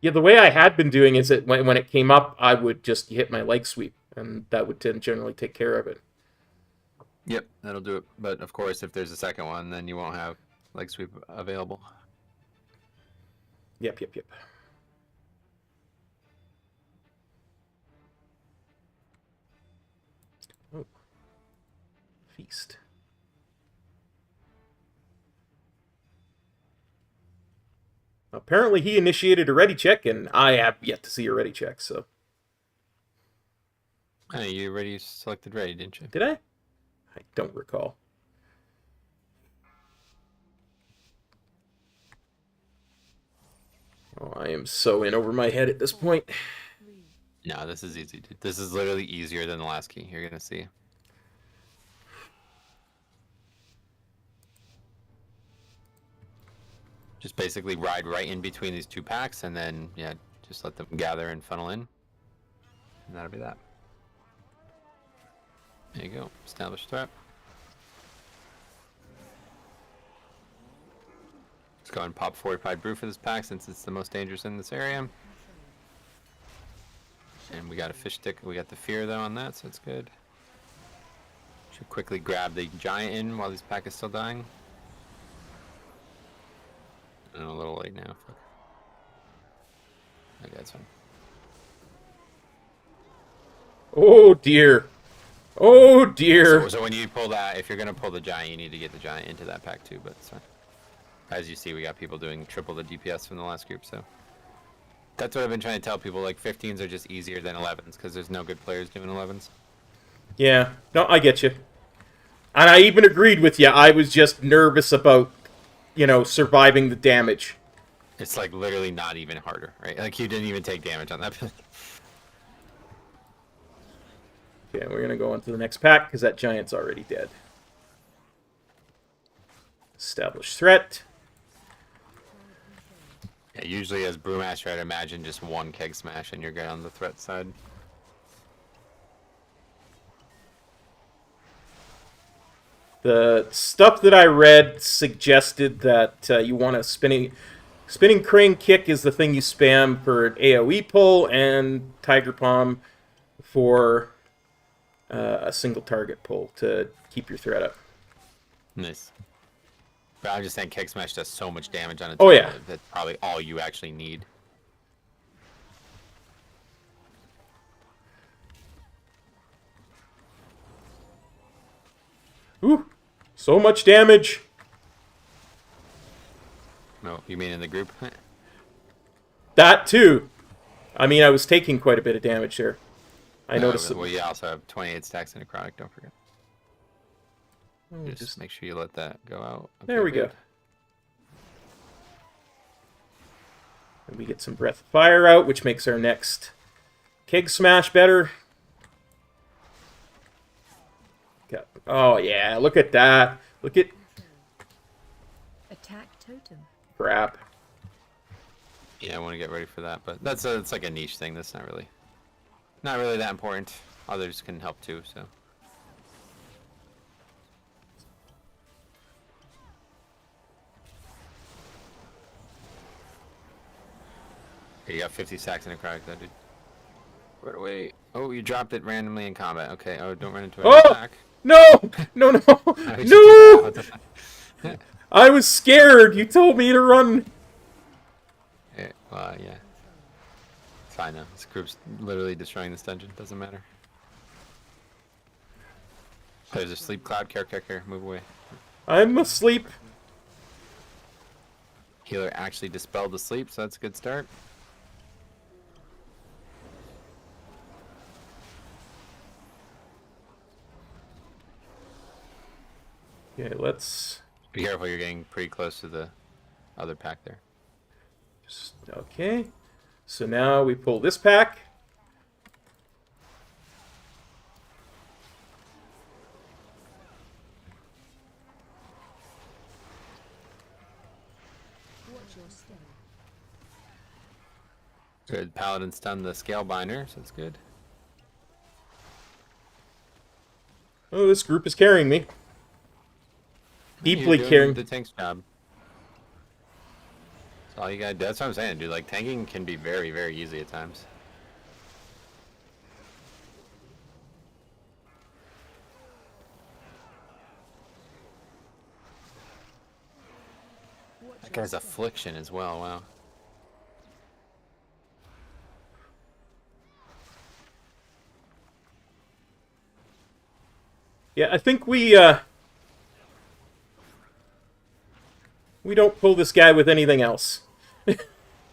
Yeah, the way I had been doing is that when it came up, I would just hit my leg sweep, and that would generally take care of it. Yep, that'll do it. But of course, if there's a second one, then you won't have leg sweep available. Yep. Oh. Feast. Apparently he initiated a ready check, and I have yet to see a ready check, so... Hey, you already selected ready, didn't you? Did I? I don't recall. Oh, I am so in over my head at this point. No, this is easy, dude. This is literally easier than the last key. You're gonna see. Just basically ride right in between these two packs, and then, yeah, just let them gather and funnel in. And that'll be that. There you go. Establish threat. Let's go and pop Fortified Brew for this pack since it's the most dangerous in this area. And we got a fish stick. We got the fear though on that, so it's good. Should quickly grab the giant in while this pack is still dying. And a little late now. Fuck. Okay, that's fine. Oh dear. Oh dear. So when you pull that, if you're gonna pull the giant, you need to get the giant into that pack too. But it's fine. As you see, we got people doing triple the DPS from the last group, so that's what I've been trying to tell people. Like 15s are just easier than 11s because there's no good players doing 11s. Yeah, no, I get you. And I even agreed with you. I was just nervous about, surviving the damage. It's like literally not even harder, right? Like you didn't even take damage on that. Okay, we're gonna go on to the next pack because that giant's already dead. Establish threat. Yeah, usually as Brewmaster, I'd imagine just one keg smash and you're good on the threat side. The stuff that I read suggested that you want a spinning crane kick is the thing you spam for an AoE pull, and Tiger Palm for a single target pull to keep your threat up. Nice. But I'm just saying keg smash does so much damage on its Oh, own yeah. that's probably all you actually need. Ooh, so much damage. No, you mean in the group? That too. I mean, I was taking quite a bit of damage there. I noticed. Well, you also have 28 stacks of necrotic, don't forget. Oh, Just make sure you let that go out. Okay, there we go. good. And we get some Breath of Fire out, which makes our next keg smash better. Got, oh yeah, look at that. Look at Attack totem. crap. Yeah, I want to get ready for that, but it's like a niche thing. That's not really that important. Others can help too, so. Okay, you got 50 stacks in a crack, though, dude. Right away. Oh, you dropped it randomly in combat. Okay. Oh, don't run into an attack. No! No, no! How did you do that? No! What the fuck? I was scared! You told me to run! Well, yeah. It's fine now. This group's literally destroying this dungeon. Doesn't matter. There's a sleep cloud. Care. Move away. I'm asleep. Healer actually dispelled the sleep, so that's a good start. Okay, let's... Be careful, you're getting pretty close to the other pack there. Okay. So now we pull this pack. Watch your step. Good. Paladin stunned the scale binder, so that's good. Oh, this group is carrying me. Deeply You're doing carrying. the tank's job. That's all you gotta do. That's what I'm saying, dude. Like, tanking can be very, very easy at times. That guy's affliction as well, wow. Yeah, I think we don't pull this guy with anything else.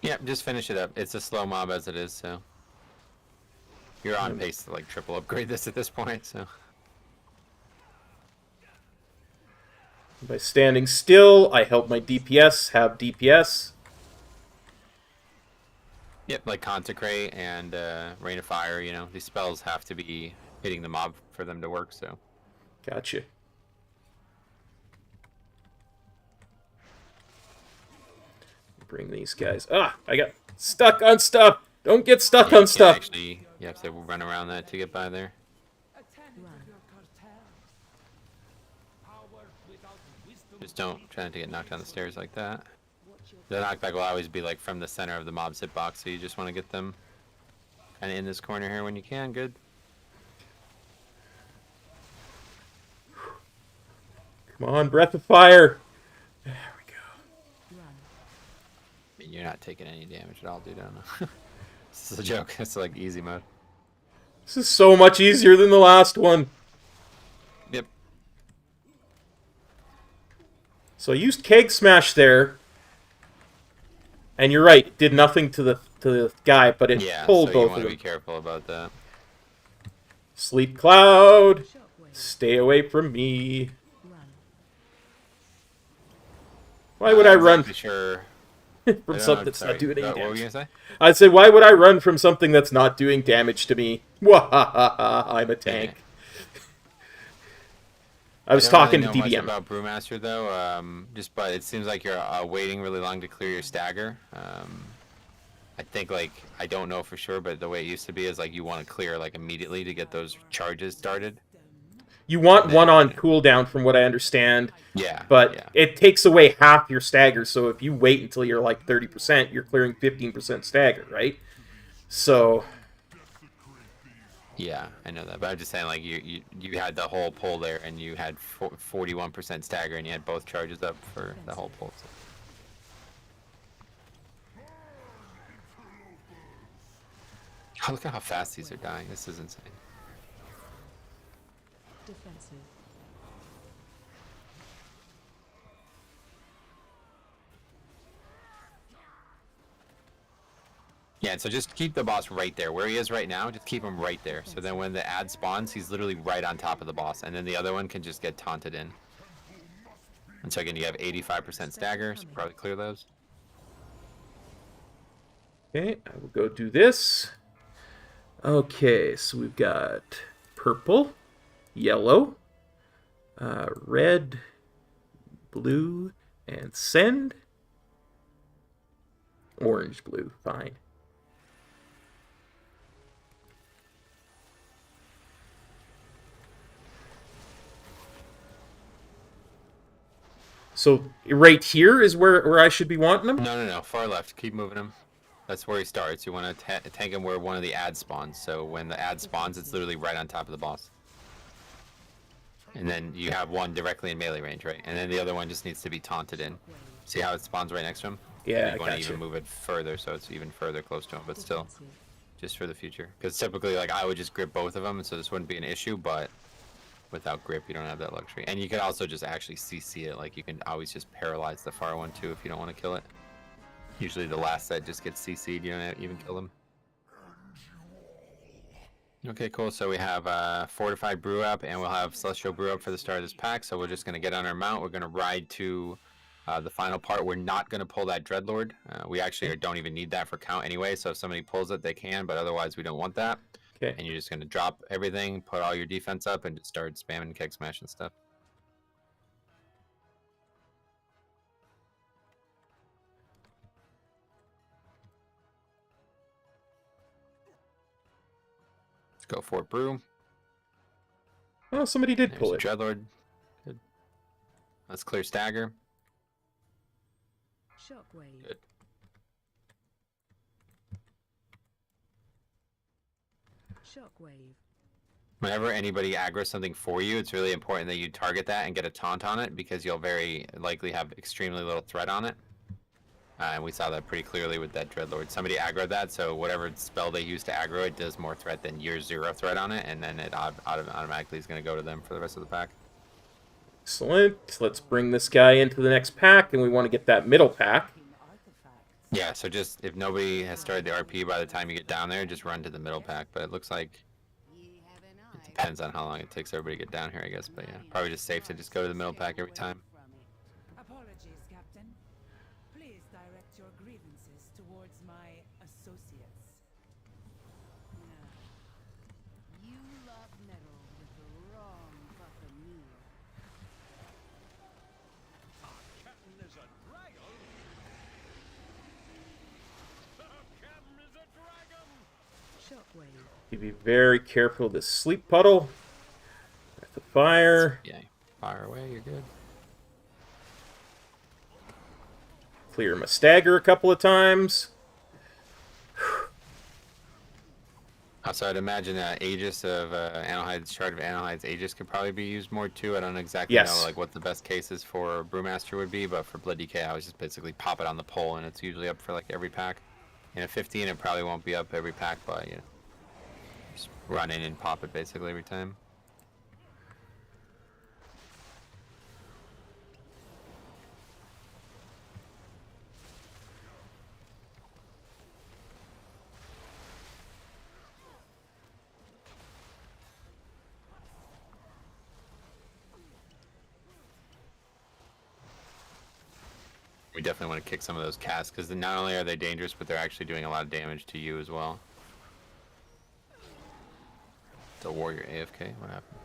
Yep, just finish it up. It's a slow mob as it is, so. You're on pace to, like, triple upgrade this at this point, so. By standing still, I help my DPS have DPS. Yep, like Consecrate and Rain of Fire, you know, these spells have to be hitting the mob for them to work, so. Gotcha. Bring these guys. Ah, I got stuck on stuff. Don't get stuck Yeah, on stuff. Actually, you have to run around that to get by there. Attend Run. your cartels. Power without wisdom. Just don't try not to get knocked down the stairs like that. Watch your The knockback will always be like from the center of the mob's hitbox, so you just want to get them kind of in this corner here when you can. Good. Come on, Breath of Fire. There we go. run. I mean, you're not taking any damage at all, dude. I don't know. This is a joke. It's like easy mode. This is so much easier than the last one. Yep. So I used Keg Smash there. And you're right, it did nothing to the guy, but it Yeah, pulled so you both want of to be them. careful about that. Sleep Cloud. Shockwave. Stay away from me. Run. Why would I run Exactly sure. from something that's not doing any What were you damage? gonna say? I'd say, why would I run from something that's not doing damage to me? Wahahaha, I'm a tank. I was I don't talking really to know much DBM. about Brewmaster though. But it seems like you're waiting really long to clear your stagger. I think like I don't know for sure, but the way it used to be is like you want to clear like immediately to get those charges started. You want one on cooldown, from what I understand, Yeah. but yeah. it takes away half your stagger. So if you wait until you're like 30%, you're clearing 15% stagger, right? So Yeah, I know that, but I'm just saying, like you had the whole pull there, and you had 41% stagger, and you had both charges up for the whole pull. So. Oh, look at how fast these are dying. This is insane. Defensive. Yeah, and so just keep the boss right there. Where he is right now, just keep him right there. So then when the ad spawns, he's literally right on top of the boss, and then the other one can just get taunted in. And so again, you have 85% stagger, so probably clear those. okay, I will go do this. Okay, so we've got purple, yellow, red, blue, and send. Orange, blue, fine. So right here is where I should be wanting them? No, far left. Keep moving him. That's where he starts. You want to tank him where one of the ads spawns. So when the ad spawns, it's literally right on top of the boss. And then you have one directly in melee range, right? And then the other one just needs to be taunted in. See how it spawns right next to him? Yeah, You I want to gotcha. even move it further, so it's even further close to him. But still, Defensive. just for the future. Because typically, like, I would just grip both of them, so this wouldn't be an issue. But without grip, you don't have that luxury. And you could also just actually CC it. Like, you can always just paralyze the far one, too, if you don't want to kill it. Usually the last set just gets CC'd. You don't even kill them. Okay, cool. So we have Fortified Brew up, and we'll have Celestial Brew up for the start of this pack. So we're just going to get on our mount. We're going to ride to the final part. We're not going to pull that Dreadlord. We actually don't even need that for count anyway. So if somebody pulls it, they can, but otherwise we don't want that. Okay. And you're just going to drop everything, put all your defense up, and just start spamming Keg Smash and stuff. Let's go Fort Brew. Oh, somebody did There's pull a it. Dreadlord. Good. Let's clear Stagger. Shockwave. Good. Shockwave. Whenever anybody aggroes something for you, it's really important that you target that and get a taunt on it, because you'll very likely have extremely little threat on it. And we saw that pretty clearly with that Dreadlord. Somebody aggroed that, so whatever spell they use to aggro it does more threat than your 0 threat on it, and then it automatically is going to go to them for the rest of the pack. Excellent. Let's bring this guy into the next pack, and we want to get that middle pack. Yeah, so just if nobody has started the RP by the time you get down there, just run to the middle pack. But it looks like it depends on how long it takes everybody to get down here, I guess. But yeah, probably just safe to just go to the middle pack every time. Apologies, Captain. Please direct your grievances towards my associates. You love metal with the wrong buccaneer. Captain is a dragon. Captain is a dragon. Shockwave. You be very careful of this sleep puddle. At the fire. Yeah, fire away, you're good. Clear my stagger a couple of times. Also, I'd imagine Aegis of Analhyde's Shard of Analhyde's Aegis could probably be used more too. I don't exactly Yes. know like what the best cases for Brewmaster would be, but for Blood DK, I was just basically pop it on the pole, and it's usually up for like every pack. In a 15, it probably won't be up every pack, but you know, just run in and pop it basically every time. We definitely want to kick some of those casts, because not only are they dangerous, but they're actually doing a lot of damage to you as well. The warrior AFK, what happened?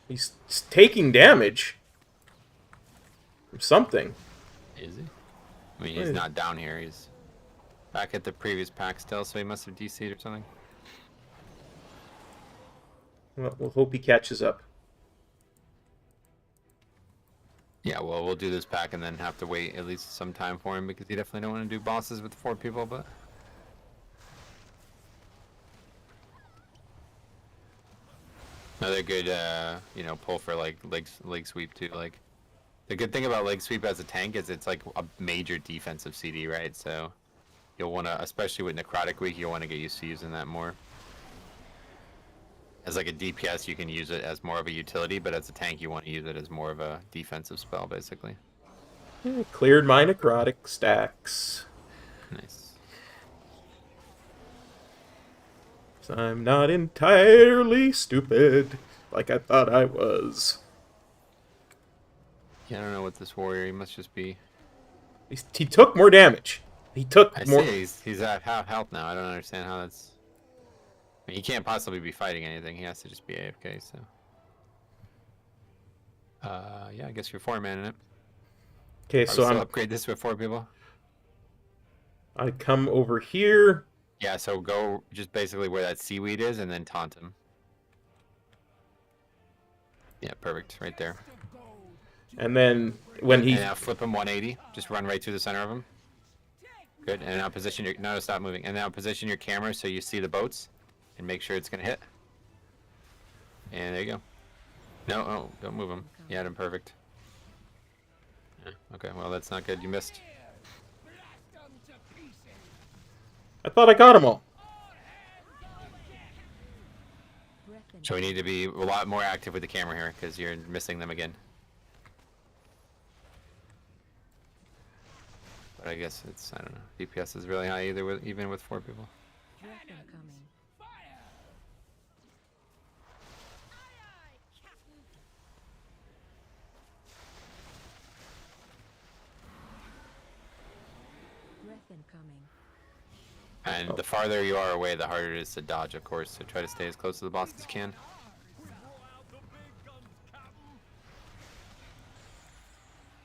He's taking damage from something. Is he? I mean, he's not down here. He's back at the previous pack still, so he must have DC'd or something. Well, we'll hope he catches up. Yeah, well, we'll do this pack and then have to wait at least some time for him, because you definitely don't want to do bosses with 4 people, but... Another good, you know, pull for, like, leg sweep, too. Like, the good thing about leg sweep as a tank is it's, like, a major defensive CD, right? So, you'll want to, especially with Necrotic Week, you'll want to get used to using that more. As, like, a DPS, you can use it as more of a utility, but as a tank, you want to use it as more of a defensive spell, basically. Cleared my necrotic stacks. Nice. So I'm not entirely stupid like I thought I was. Yeah, I don't know what this warrior, he must just be... He took more damage. He took I more. see, he's at half health now. I don't understand how that's... I mean, he can't possibly be fighting anything. He has to just be AFK, so... yeah, I guess you're 4-man in it. Okay, so I'm. upgrade this with 4 people. I come over here. Yeah, so go just basically where that seaweed is, and then taunt him. Yeah, perfect, right there. And then when he. And now flip him 180. Just run right through the center of him. Good. And now position your no, stop moving. And now position your camera so you see the boats, and make sure it's gonna hit. And there you go. No, oh, don't move them. You had him perfect. Yeah, okay, well that's not good. You missed. I thought I got them all. Breath and So we need to be a lot more active with the camera here because you're missing them again. But I guess it's, I don't know. DPS is really high either with, even with 4 people. breath incoming. Breath incoming. And the farther you are away, the harder it is to dodge, of course. So try to stay as close to the boss as you can.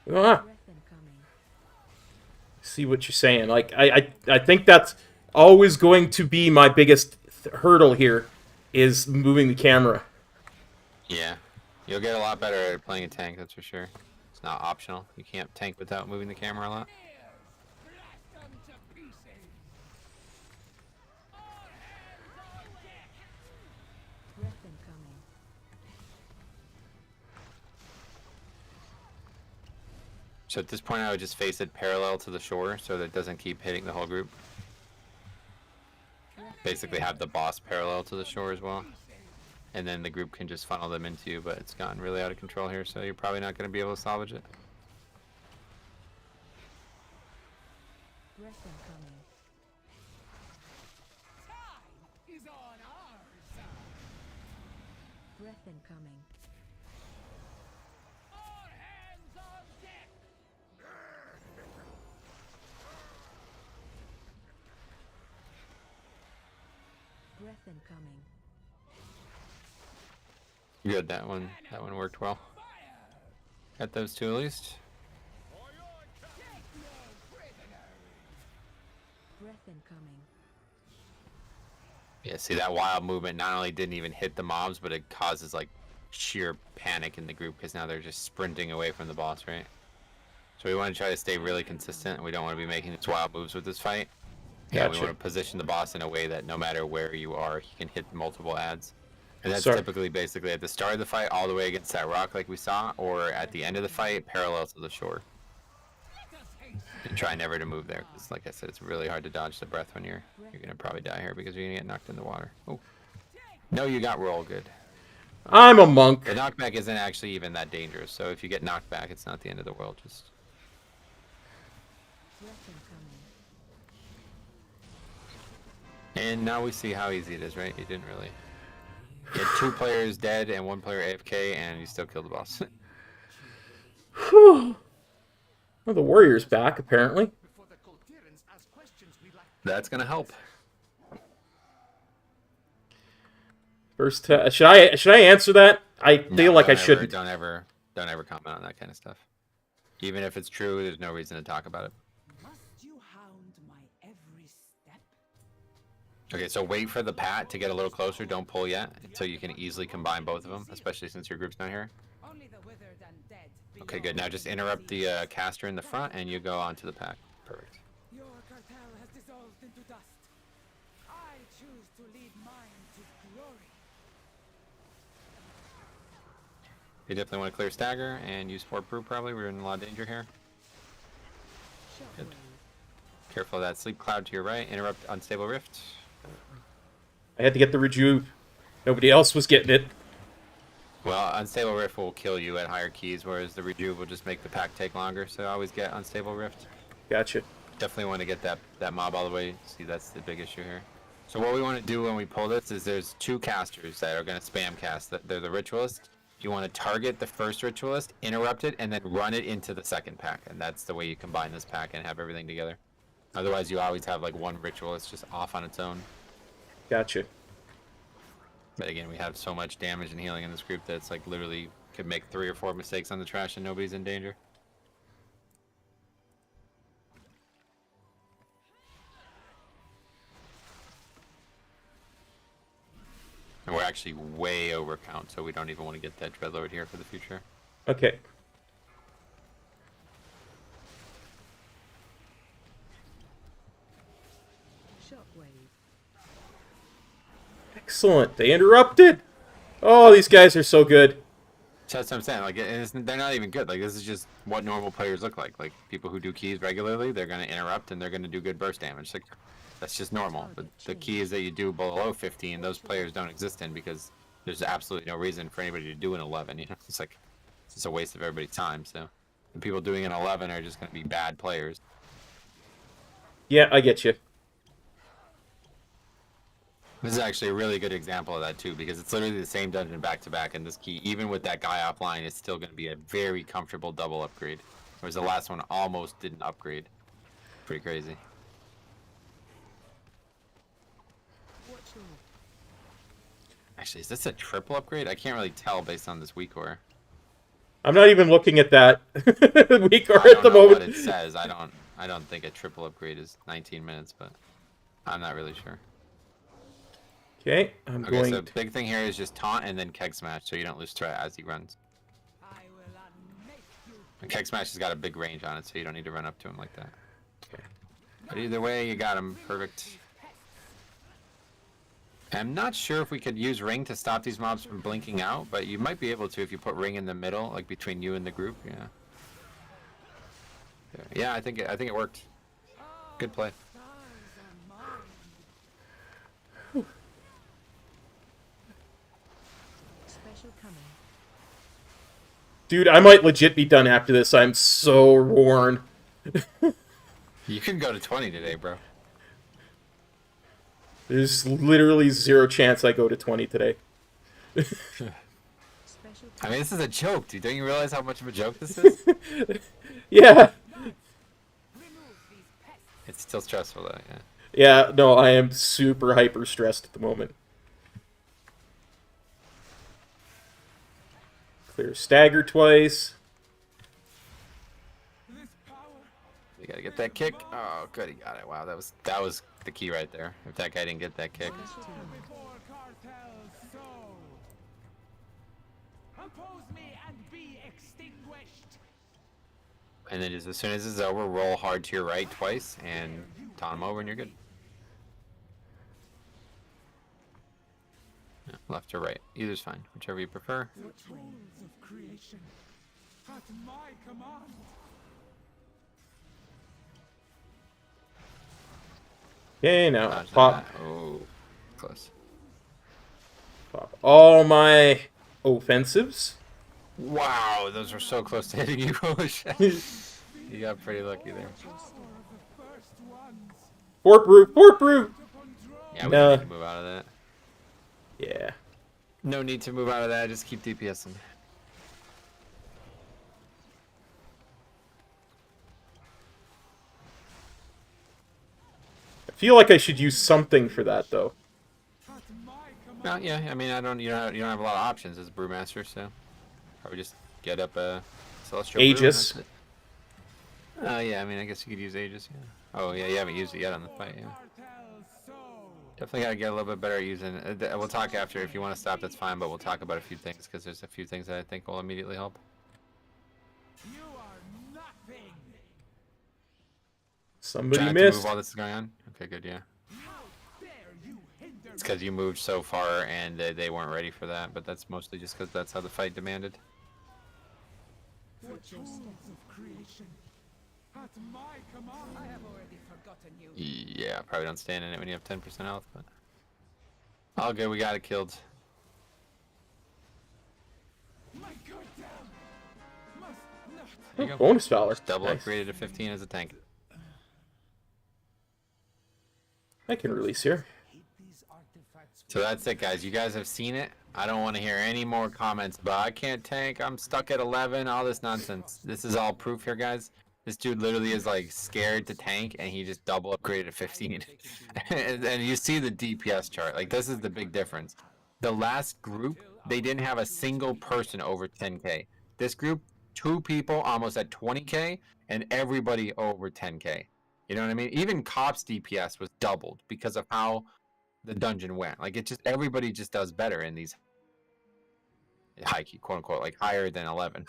Ah, Breath incoming. see what you're saying. Like, I think that's always going to be my biggest hurdle here, is moving the camera. Yeah. You'll get a lot better at playing a tank, that's for sure. It's not optional. You can't tank without moving the camera a lot. Breath incoming. So at this point, I would just face it parallel to the shore so that it doesn't keep hitting the whole group. Basically have the boss parallel to the shore as well. And then the group can just funnel them into you, but it's gotten really out of control here, so you're probably not going to be able to salvage it. Breath incoming. Is on our side. Breath incoming. All hands on deck. Breath incoming. Good, that one worked well. Got those two at least. Breath incoming. Yeah, see that wild movement not only didn't even hit the mobs, but it causes like sheer panic in the group because now they're just sprinting away from the boss, right? So we want to try to stay really consistent, and we don't want to be making these wild moves with this fight. Yeah, we Gotcha. want to position the boss in a way that no matter where you are, he can hit multiple adds. And that's Sorry. typically basically at the start of the fight, all the way against that rock like we saw, or at the end of the fight, parallel to the shore. And try never to move there, because like I said, it's really hard to dodge the breath when you're gonna probably die here because you're gonna get knocked in the water. Oh, no, you got roll good. I'm a monk. The knockback isn't actually even that dangerous, so if you get knocked back, it's not the end of the world. Just Breath incoming. and now we see how easy it is, right? You didn't really. You had 2 players dead and 1 player AFK, and you still killed the boss. Whew. Well, the warrior's back, apparently. Before the Coltirans ask questions, we lack That's gonna help. First, should I answer that? I feel No, like I don't ever- shouldn't. Don't ever comment on that kind of stuff. Even if it's true, there's no reason to talk about it. Must you hound my every step? Okay, so wait for the pat to get a little closer. Don't pull yet, so you can easily combine both of them, especially since your group's not here. Only the withered and dead. Okay, good. Now just interrupt the caster in the front, and you go onto the pack. Perfect. Your cartel has dissolved into dust. I choose to lead mine to glory. You definitely want to clear stagger and use Fort Brew. Probably we're in a lot of danger here. Good. Shockwave. Careful of that sleep cloud to your right. Interrupt unstable rift. I had to get the rejuve. Nobody else was getting it. Well, unstable rift will kill you at higher keys, whereas the rejuve will just make the pack take longer. So always get unstable rift. Gotcha. Definitely want to get that mob all the way. See, that's the big issue here. So what we want to do when we pull this is there's 2 casters that are going to spam cast. They're the ritualist. You want to target the first ritualist, interrupt it, and then run it into the second pack. And that's the way you combine this pack and have everything together. Otherwise, you always have like one ritualist just off on its own. Gotcha. But again, we have so much damage and healing in this group that it's like literally could make 3 or 4 mistakes on the trash and nobody's in danger. And we're actually way over count, so we don't even want to get that Dreadlord here for the future. Okay. Shockwave. Excellent. They interrupted. Oh, these guys are so good. So that's what I'm saying. Like, they're not even good. Like, this is just what normal players look like. Like, people who do keys regularly, they're going to interrupt and they're going to do good burst damage. Like, that's just normal. But the key is that you do below 15. Those players don't exist in because there's absolutely no reason for anybody to do an 11. You know, it's like it's just a waste of everybody's time. So, the people doing an 11 are just going to be bad players. Yeah, I get you. This is actually a really good example of that too, because it's literally the same dungeon back to back, and this key, even with that guy offline, is still going to be a very comfortable double upgrade. Whereas the last one almost didn't upgrade. Pretty crazy. Watch all. Actually, is this a triple upgrade? I can't really tell based on this weak ore. I'm not even looking at that weak I ore don't at the know moment. what it says. I don't think a triple upgrade is 19 minutes, but I'm not really sure. Okay, I'm Okay, going so to... big thing here is just taunt and then keg smash, so you don't lose threat as he runs. I will unmake you. And keg smash has got a big range on it, so you don't need to run up to him like that. Okay. But either way, you got him. Perfect. I'm not sure if we could use ring to stop these mobs from blinking out, but you might be able to if you put ring in the middle, like between you and the group. Yeah. Yeah, I think it worked. Good play. Special coming. Dude, I might legit be done after this. I'm so worn. You can go to 20 today, bro. There's literally zero chance I go to 20 today. Special I mean, this is a joke, dude. Don't you realize how much of a joke this is? Yeah. It's still stressful, though, yeah. Yeah, no, I am super hyper stressed at the moment. Clear stagger twice. This power You gotta get that kick. Oh, good, he got it. Wow, that was the key right there. If that guy didn't get that kick. before cartels sow. Oppose me and be extinguished. And then just as soon as it's over, roll hard to your right twice and taunt him over and you're good. Yeah, left or right. Either's fine. Whichever you prefer. The tools of creation at my command. Okay, now Dodge pop, that. Oh, close. pop all my offensives. Wow, those were so close to hitting you. Holy shit. You got pretty lucky there. First ones Fort Brew, Fort Brew! Yeah, we No. don't need to move out of that. Yeah. No need to move out of that. Just keep DPSing. I feel like I should use something for that, though. at my command. No, yeah, I mean, you don't have a lot of options as a brewmaster, so probably just get up a celestial brew and Aegis. that's it. Yeah, I mean, I guess you could use Aegis, yeah. Oh, yeah, you haven't used it yet on the fight, yeah. Cartels sow. Definitely gotta get a little bit better at using it. We'll talk after. If you want to stop, that's fine, but we'll talk about a few things, because there's a few things that I think will immediately help. You are nothing. Somebody Trying to missed. move while this is going on? Okay, good, yeah. How dare you hinder It's because you moved so far and they weren't ready for that, but that's mostly just because that's how the fight demanded. the tools of creation at my command. I have already forgotten you. Yeah, probably don't stand in it when you have 10% health, but... All good, we got it killed. My goddamn must not. There you go. Bonus valor. Double Nice. upgraded to 15 as a tank. I can release here. Hate these artifacts. So that's it, guys. You guys have seen it. I don't want to hear any more comments about I can't tank, I'm stuck at 11, all this nonsense. This is all proof here, guys. This dude literally is like scared to tank, and he just double upgraded to 15. and you see the DPS chart. Like, this is the big difference. The last group, they didn't have a single person over 10k. This group, 2 people almost at 20k, and everybody over 10k. You know what I mean? Even Cop's DPS was doubled because of how the dungeon went. Like, it just, everybody just does better in these high key, quote unquote, like higher than 11.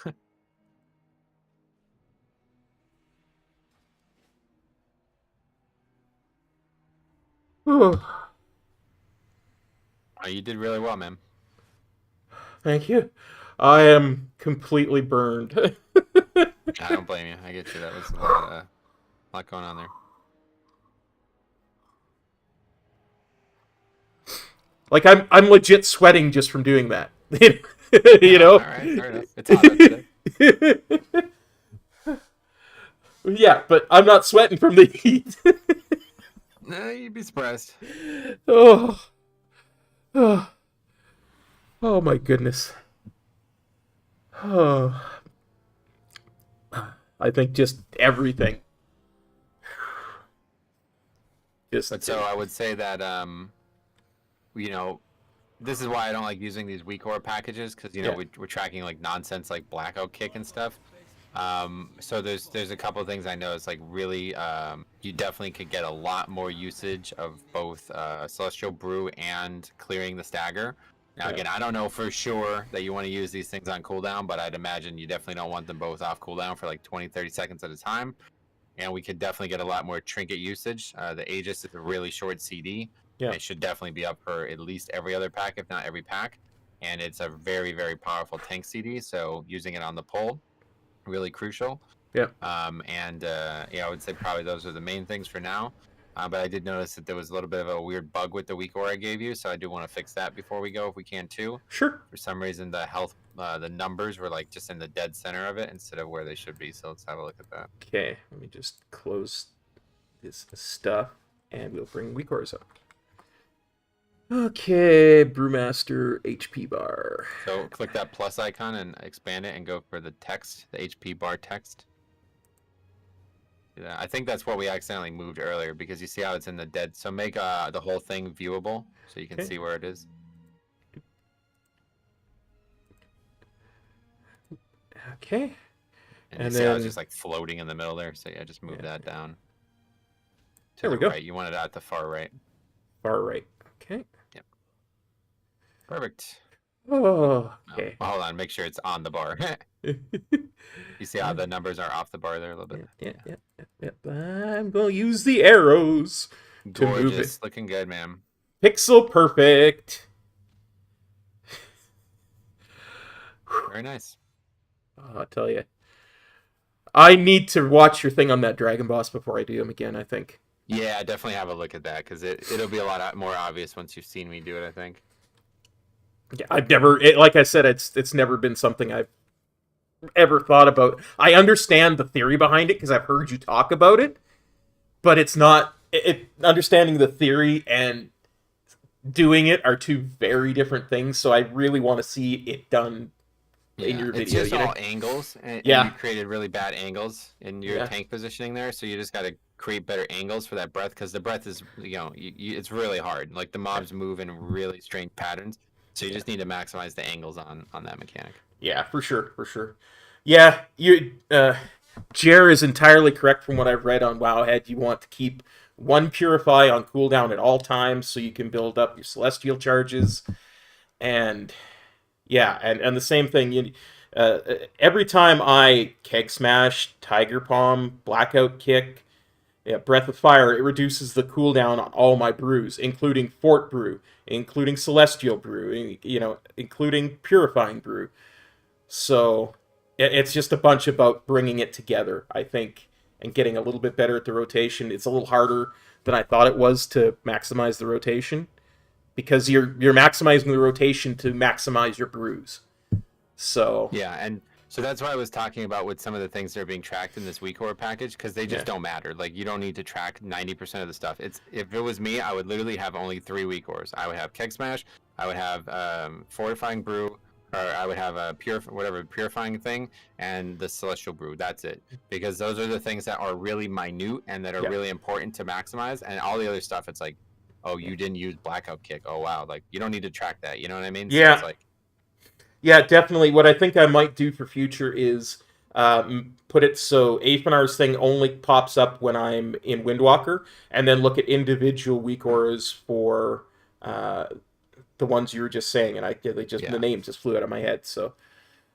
Oh, Oh, you did really well, man. thank you. I am completely burned. I don't blame you. I get you. That was a lot going on there. Like I'm legit sweating just from doing that. You Yeah, know? all right, fair enough. It's hot out today. Yeah, but I'm not sweating from the heat. Nah, you'd be surprised. Oh, oh, oh my goodness. Oh, I think just everything. Just But so I would say that you know, this is why I don't like using these weak ore packages because you know Yeah. we're tracking like nonsense like blackout kick and stuff. So there's a couple of things I know. It's like really you definitely could get a lot more usage of both Celestial Brew and clearing the stagger. Now Yeah. again, I don't know for sure that you want to use these things on cooldown, but I'd imagine you definitely don't want them both off cooldown for like 20-30 seconds at a time. And we could definitely get a lot more trinket usage. The Aegis is a really short CD. Yeah. And it should definitely be up for at least every other pack, if not every pack. And it's a very, very powerful tank CD, so using it on the pull, really crucial. Yeah. Yeah, I would say probably those are the main things for now. But I did notice that there was a little bit of a weird bug with the weak ore I gave you, so I do want to fix that before we go if we can too. Sure. For some reason, the health, the numbers were like just in the dead center of it instead of where they should be. So let's have a look at that. Okay, let me just close this stuff, and we'll bring weak ores up. Okay, Brewmaster HP bar. So click that plus icon and expand it and go for the text, the HP bar text. Yeah, I think that's what we accidentally moved earlier because you see how it's in the dead. So make the whole thing viewable so you can Okay. see where it is. Okay. And, And you see how it's then- just like floating in the middle there. So yeah, just move Yeah. that down. To There we the go. Right. You want it at the far right. Far right. Okay. Perfect. Oh, Oh, okay. well, hold on, make sure it's on the bar. You see how the numbers are off the bar there a little bit. Yeah. I'm going to use the arrows to move it. Gorgeous, looking good, man. Pixel perfect. Very nice. Oh, I'll tell you. I need to watch your thing on that Dragon Boss before I do him again, I think. Yeah, definitely have a look at that because it'll be a lot more obvious once you've seen me do it. I think. Yeah, I've never, like I said, it's never been something I've ever thought about. I understand the theory behind it because I've heard you talk about it, but it's not. Understanding the theory and doing it are two very different things. So I really want to see it done in your It's video. just You know? all angles, and Yeah. you created really bad angles in your Yeah. tank positioning there. So you just got to create better angles for that breath because the breath is, it's really hard. Like the mobs move in really strange patterns, so you just need to maximize the angles on that mechanic. Yeah, for sure. Yeah, Jer is entirely correct from what I've read on Wowhead. You want to keep one Purify on cooldown at all times so you can build up your Celestial charges. And yeah, and the same thing, every time I Keg Smash, Tiger Palm, Blackout Kick, Breath of Fire, it reduces the cooldown on all my brews, including Fort Brew, including Celestial Brew, including Purifying Brew. So it's just a bunch about bringing it together, I think, and getting a little bit better at the rotation. It's a little harder than I thought it was to maximize the rotation because you're maximizing the rotation to maximize your brews. So Yeah, and so that's why I was talking about with some of the things that are being tracked in this weak ore package because they just don't matter. Like you don't need to track 90% of the stuff. If it was me, I would literally have only 3 weak ores. I would have Keg Smash, I would have Fortifying Brew, or I would have a purifying thing, and the Celestial Brew. That's it, because those are the things that are really minute and that are really important to maximize. And all the other stuff, it's like, oh, you didn't use Blackout Kick. Oh wow, like you don't need to track that. You know what I mean? Yeah. So it's like, yeah, definitely. What I think I might do for future is put it so Aphanar's thing only pops up when I'm in Windwalker, and then look at individual weak auras for the ones you were just saying, and the names just flew out of my head. So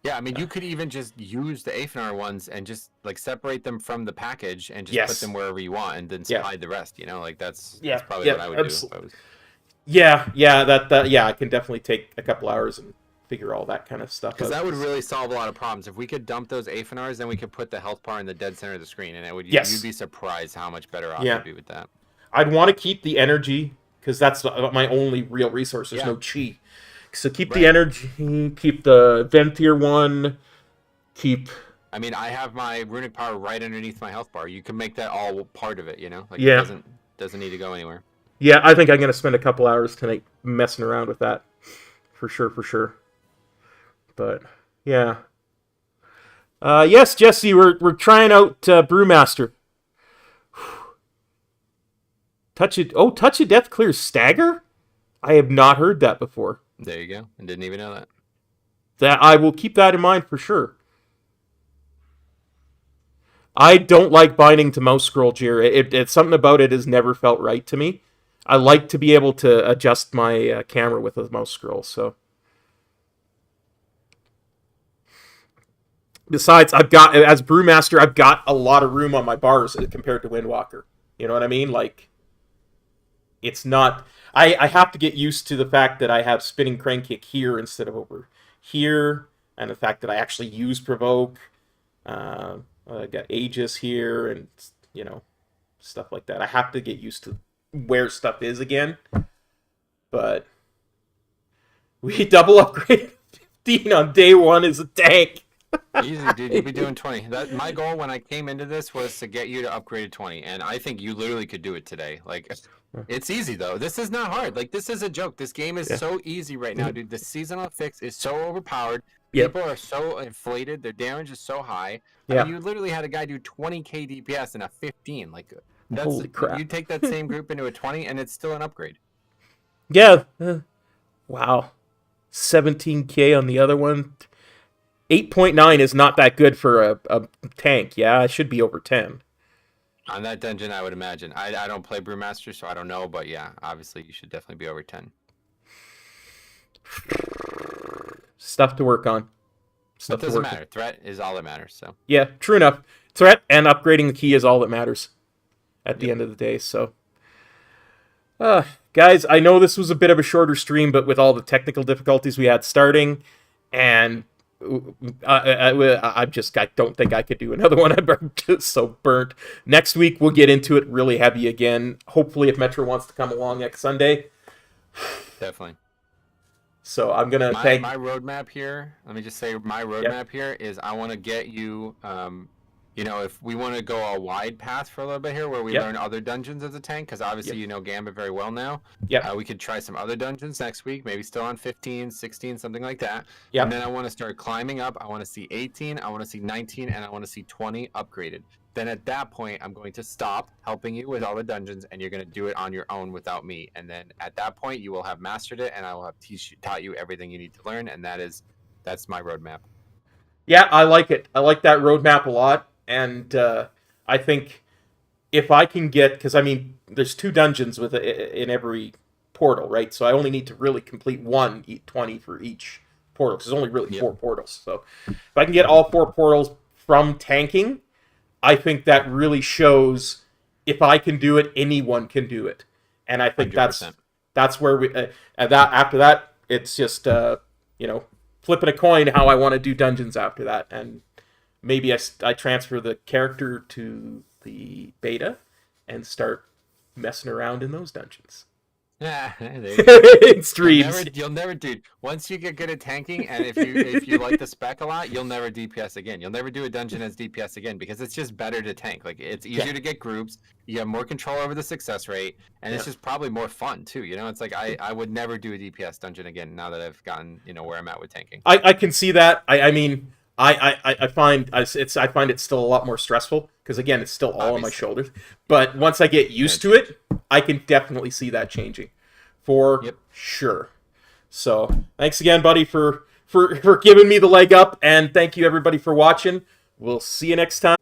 Yeah, I mean, you could even just use the Aphanar ones and just like separate them from the package and just Yes. put them wherever you want, and then Yeah. hide the rest. You know, like that's Yeah, probably yeah, what I would do. absol- If I was... Yeah, that yeah, I can definitely take a couple hours and figure all that kind of stuff Because out. that would really solve a lot of problems. If we could dump those Aphanars, then we could put the health bar in the dead center of the screen, and it would Yes. you'd be surprised how much better off Yeah. you'd be with that. I'd want to keep the energy because that's my only real resource. There's Yeah. no chi. So keep Right. the energy, keep the Venthyr one, keep... I mean, I have my runic power right underneath my health bar. You can make that all part of it, you know? Like Yeah. it doesn't need to go anywhere. Yeah, I think I'm going to spend a couple hours tonight messing around with that. For sure. But, yeah. Yes, Jesse, we're trying out Brewmaster. Touch of Death clears Stagger? I have not heard that before. There you go. I didn't even know that. That I will keep that in mind for sure. I don't like binding to mouse scroll, Jer. It's something about it has never felt right to me. I like to be able to adjust my camera with a mouse scroll. So, besides, as Brewmaster, I've got a lot of room on my bars compared to Windwalker. You know what I mean? Like, it's not. I have to get used to the fact that I have spinning crane kick here instead of over here, and the fact that I actually use provoke. I got Aegis here, and stuff like that. I have to get used to where stuff is again. But we double upgrade 15 on day one as a tank. Easy, dude. You'll be doing 20. My goal when I came into this was to get you to upgrade to 20, and I think you literally could do it today. Like, it's easy though. This is not hard. Like, this is a joke. This game is so easy right now, dude. The seasonal fix is so overpowered. Yep. People are so inflated. Their damage is so high. I Yeah. mean, you literally had a guy do 20k DPS in a 15. Like, that's Holy crap. You take that same group into a 20, and it's still an upgrade. Yeah. Wow. 17k on the other one. 8.9 is not that good for a tank. Yeah, I should be over 10. On that dungeon, I would imagine. I don't play Brewmaster, so I don't know. But yeah, obviously, you should definitely be over 10. Stuff to work on. It doesn't matter. Threat is all that matters. So yeah, true enough. Threat and upgrading the key is all that matters at the end of the day. So, guys, I know this was a bit of a shorter stream, but with all the technical difficulties we had starting, and I don't think I could do another one. I'm just so burnt. Next week we'll get into it really heavy again. Hopefully, if Metro wants to come along next Sunday. definitely. So I'm gonna my roadmap here. Let me just say my roadmap here is I want to get you. If we want to go a wide path for a little bit here, where we learn other dungeons as a tank, because obviously you know Gambit very well now. Yeah. We could try some other dungeons next week, maybe still on 15, 16, something like that. Yep. And then I want to start climbing up. I want to see 18, I want to see 19, and I want to see 20 upgraded. Then at that point, I'm going to stop helping you with all the dungeons, and you're going to do it on your own without me. And then at that point, you will have mastered it, and I will have taught you everything you need to learn, and that's my roadmap. Yeah, I like it. I like that roadmap a lot, and I think if I can get, because I mean, there's 2 dungeons in every portal, right? So I only need to really complete 20 for each portal, because there's only really 4 portals. So if I can get all 4 portals from tanking, I think that really shows if I can do it, anyone can do it, and I think 100%. that's where we. And that after that, it's just flipping a coin how I want to do dungeons after that, and maybe I transfer the character to the beta and start messing around in those dungeons. Yeah, there you go. In streams. You'll never, dude. Once you get good at tanking, and if you like the spec a lot, you'll never DPS again. You'll never do a dungeon as DPS again, because it's just better to tank. Like, it's easier to get groups. You have more control over the success rate, and it's just probably more fun too. It's like I would never do a DPS dungeon again now that I've gotten where I'm at with tanking. I can see that. I mean, I find it still a lot more stressful, because again, it's still all on my shoulders. But once I get used to it, I can definitely see that changing, for sure. So thanks again, buddy, for giving me the leg up, and thank you everybody for watching. We'll see you next time.